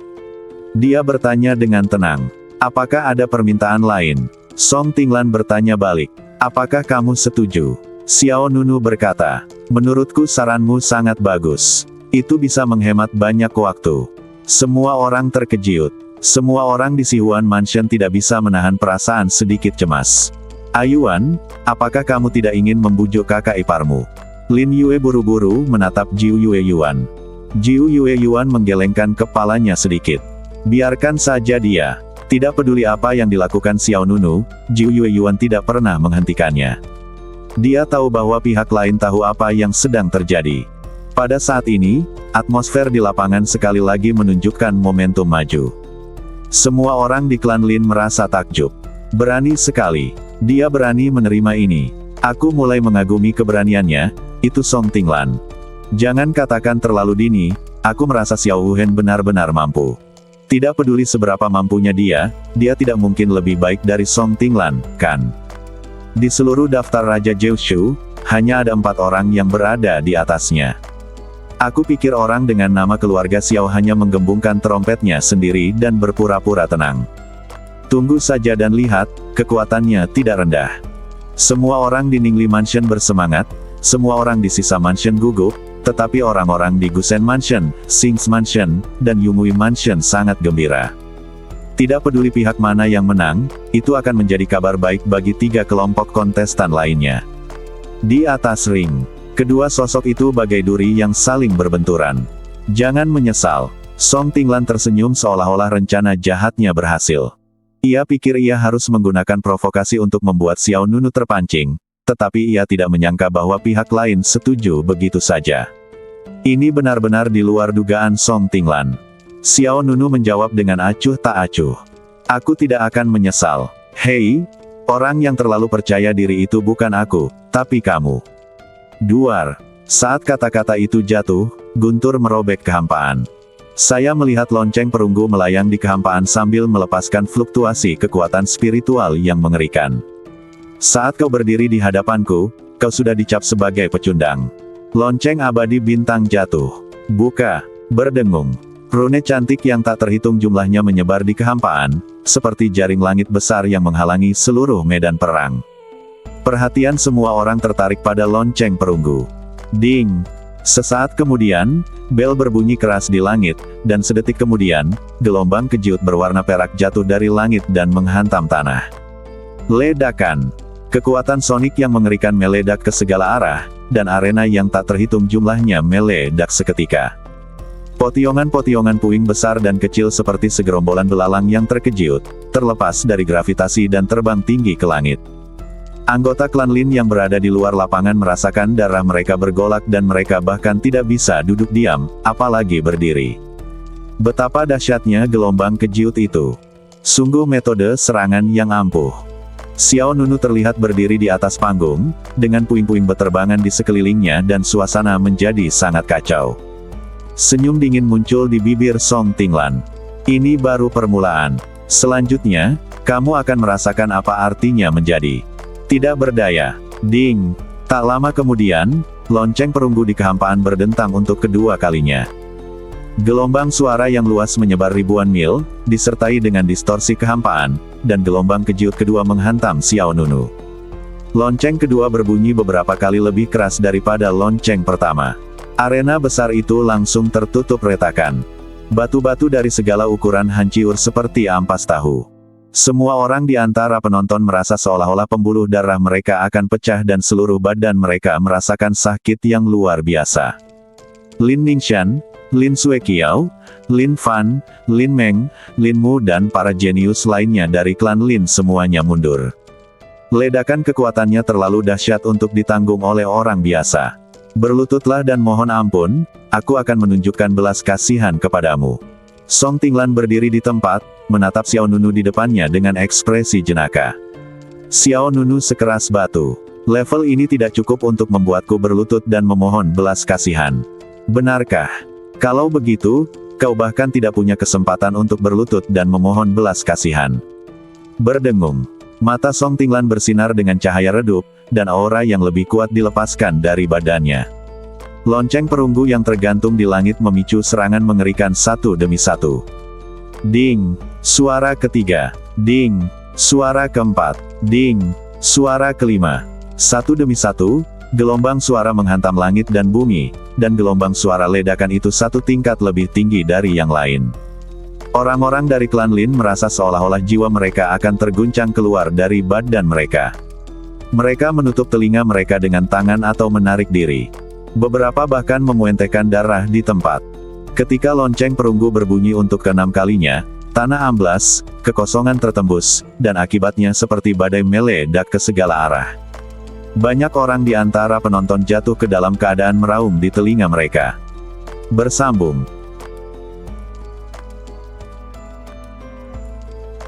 Dia bertanya dengan tenang. Apakah ada permintaan lain? Song Tinglan bertanya balik. Apakah kamu setuju? Xiao Nunu berkata, menurutku saranmu sangat bagus. Itu bisa menghemat banyak waktu. Semua orang terkejut. Semua orang di Si Huan Mansion tidak bisa menahan perasaan sedikit cemas. Ayuan, apakah kamu tidak ingin membujuk kakak iparmu? Lin Yue buru-buru menatap Jiu Yue Yuan. Jiu Yue Yuan menggelengkan kepalanya sedikit. Biarkan saja dia. Tidak peduli apa yang dilakukan Xiao Nunu, Jiu Yue Yuan tidak pernah menghentikannya. Dia tahu bahwa pihak lain tahu apa yang sedang terjadi. Pada saat ini, atmosfer di lapangan sekali lagi menunjukkan momentum maju. Semua orang di klan Lin merasa takjub. Berani sekali. Dia berani menerima ini. Aku mulai mengagumi keberaniannya, itu Song Tinglan. Jangan katakan terlalu dini, aku merasa Xiao Wuhen benar-benar mampu. Tidak peduli seberapa mampunya dia tidak mungkin lebih baik dari Song Tinglan, kan? Di seluruh daftar Raja Jiushu, hanya ada 4 orang yang berada di atasnya. Aku pikir orang dengan nama keluarga Xiao hanya menggembungkan trompetnya sendiri dan berpura-pura tenang. Tunggu saja dan lihat, kekuatannya tidak rendah. Semua orang di Ningli Mansion bersemangat, semua orang di sisa mansion gugup, tetapi orang-orang di Gusen Mansion, Sings Mansion, dan Yumui Mansion sangat gembira. Tidak peduli pihak mana yang menang, itu akan menjadi kabar baik bagi 3 kelompok kontestan lainnya. Di atas ring, kedua sosok itu bagai duri yang saling berbenturan. Jangan menyesal. Song Tinglan tersenyum seolah-olah rencana jahatnya berhasil. Ia pikir ia harus menggunakan provokasi untuk membuat Xiao Nunu terpancing, tetapi ia tidak menyangka bahwa pihak lain setuju begitu saja. Ini benar-benar di luar dugaan Song Tinglan. Xiao Nunu menjawab dengan acuh tak acuh. Aku tidak akan menyesal. Hei, orang yang terlalu percaya diri itu bukan aku, tapi kamu. Duar. Saat kata-kata itu jatuh, guntur merobek kehampaan. Saya melihat lonceng perunggu melayang di kehampaan sambil melepaskan fluktuasi kekuatan spiritual yang mengerikan. Saat kau berdiri di hadapanku, kau sudah dicap sebagai pecundang. Lonceng abadi bintang jatuh. Buka. Berdengung. Rune cantik yang tak terhitung jumlahnya menyebar di kehampaan, seperti jaring langit besar yang menghalangi seluruh medan perang. Perhatian semua orang tertarik pada lonceng perunggu. Ding! Sesaat kemudian, bel berbunyi keras di langit, dan sedetik kemudian, gelombang kejut berwarna perak jatuh dari langit dan menghantam tanah. Ledakan. Kekuatan sonik yang mengerikan meledak ke segala arah, dan arena yang tak terhitung jumlahnya meledak seketika. Potiongan-potiongan puing besar dan kecil seperti segerombolan belalang yang terkejut, terlepas dari gravitasi dan terbang tinggi ke langit. Anggota klan Lin yang berada di luar lapangan merasakan darah mereka bergolak dan mereka bahkan tidak bisa duduk diam, apalagi berdiri. Betapa dahsyatnya gelombang kejut itu. Sungguh metode serangan yang ampuh. Xiao Nunu terlihat berdiri di atas panggung, dengan puing-puing beterbangan di sekelilingnya dan suasana menjadi sangat kacau. Senyum dingin muncul di bibir Song Tinglan. Ini baru permulaan. Selanjutnya, kamu akan merasakan apa artinya menjadi tidak berdaya. Ding! Tak lama kemudian, lonceng perunggu di kehampaan berdentang untuk kedua kalinya. Gelombang suara yang luas menyebar ribuan mil, disertai dengan distorsi kehampaan, dan gelombang kejut kedua menghantam Xiao Nunu. Lonceng kedua berbunyi beberapa kali lebih keras daripada lonceng pertama. Arena besar itu langsung tertutup retakan. Batu-batu dari segala ukuran hancur seperti ampas tahu. Semua orang di antara penonton merasa seolah-olah pembuluh darah mereka akan pecah dan seluruh badan mereka merasakan sakit yang luar biasa. Lin Ningxian, Lin Sueqiao, Lin Fan, Lin Meng, Lin Mu dan para jenius lainnya dari klan Lin semuanya mundur. Ledakan kekuatannya terlalu dahsyat untuk ditanggung oleh orang biasa. Berlututlah dan mohon ampun, aku akan menunjukkan belas kasihan kepadamu. Song Tinglan berdiri di tempat, menatap Xiao Nunu di depannya dengan ekspresi jenaka. Xiao Nunu sekeras batu. Level ini tidak cukup untuk membuatku berlutut dan memohon belas kasihan. Benarkah? Kalau begitu, kau bahkan tidak punya kesempatan untuk berlutut dan memohon belas kasihan. Berdengung. Mata Song Tinglan bersinar dengan cahaya redup, dan aura yang lebih kuat dilepaskan dari badannya. Lonceng perunggu yang tergantung di langit memicu serangan mengerikan satu demi satu. Ding! Suara ketiga. Ding! Suara keempat. Ding! Suara kelima. Satu demi satu, gelombang suara menghantam langit dan bumi, dan gelombang suara ledakan itu satu tingkat lebih tinggi dari yang lain. Orang-orang dari klan Lin merasa seolah-olah jiwa mereka akan terguncang keluar dari badan mereka. Mereka menutup telinga mereka dengan tangan atau menarik diri. Beberapa bahkan memuentekan darah di tempat. Ketika lonceng perunggu berbunyi untuk keenam kalinya, tanah amblas, kekosongan tertembus, dan akibatnya seperti badai meledak ke segala arah. Banyak orang di antara penonton jatuh ke dalam keadaan meraung di telinga mereka. Bersambung.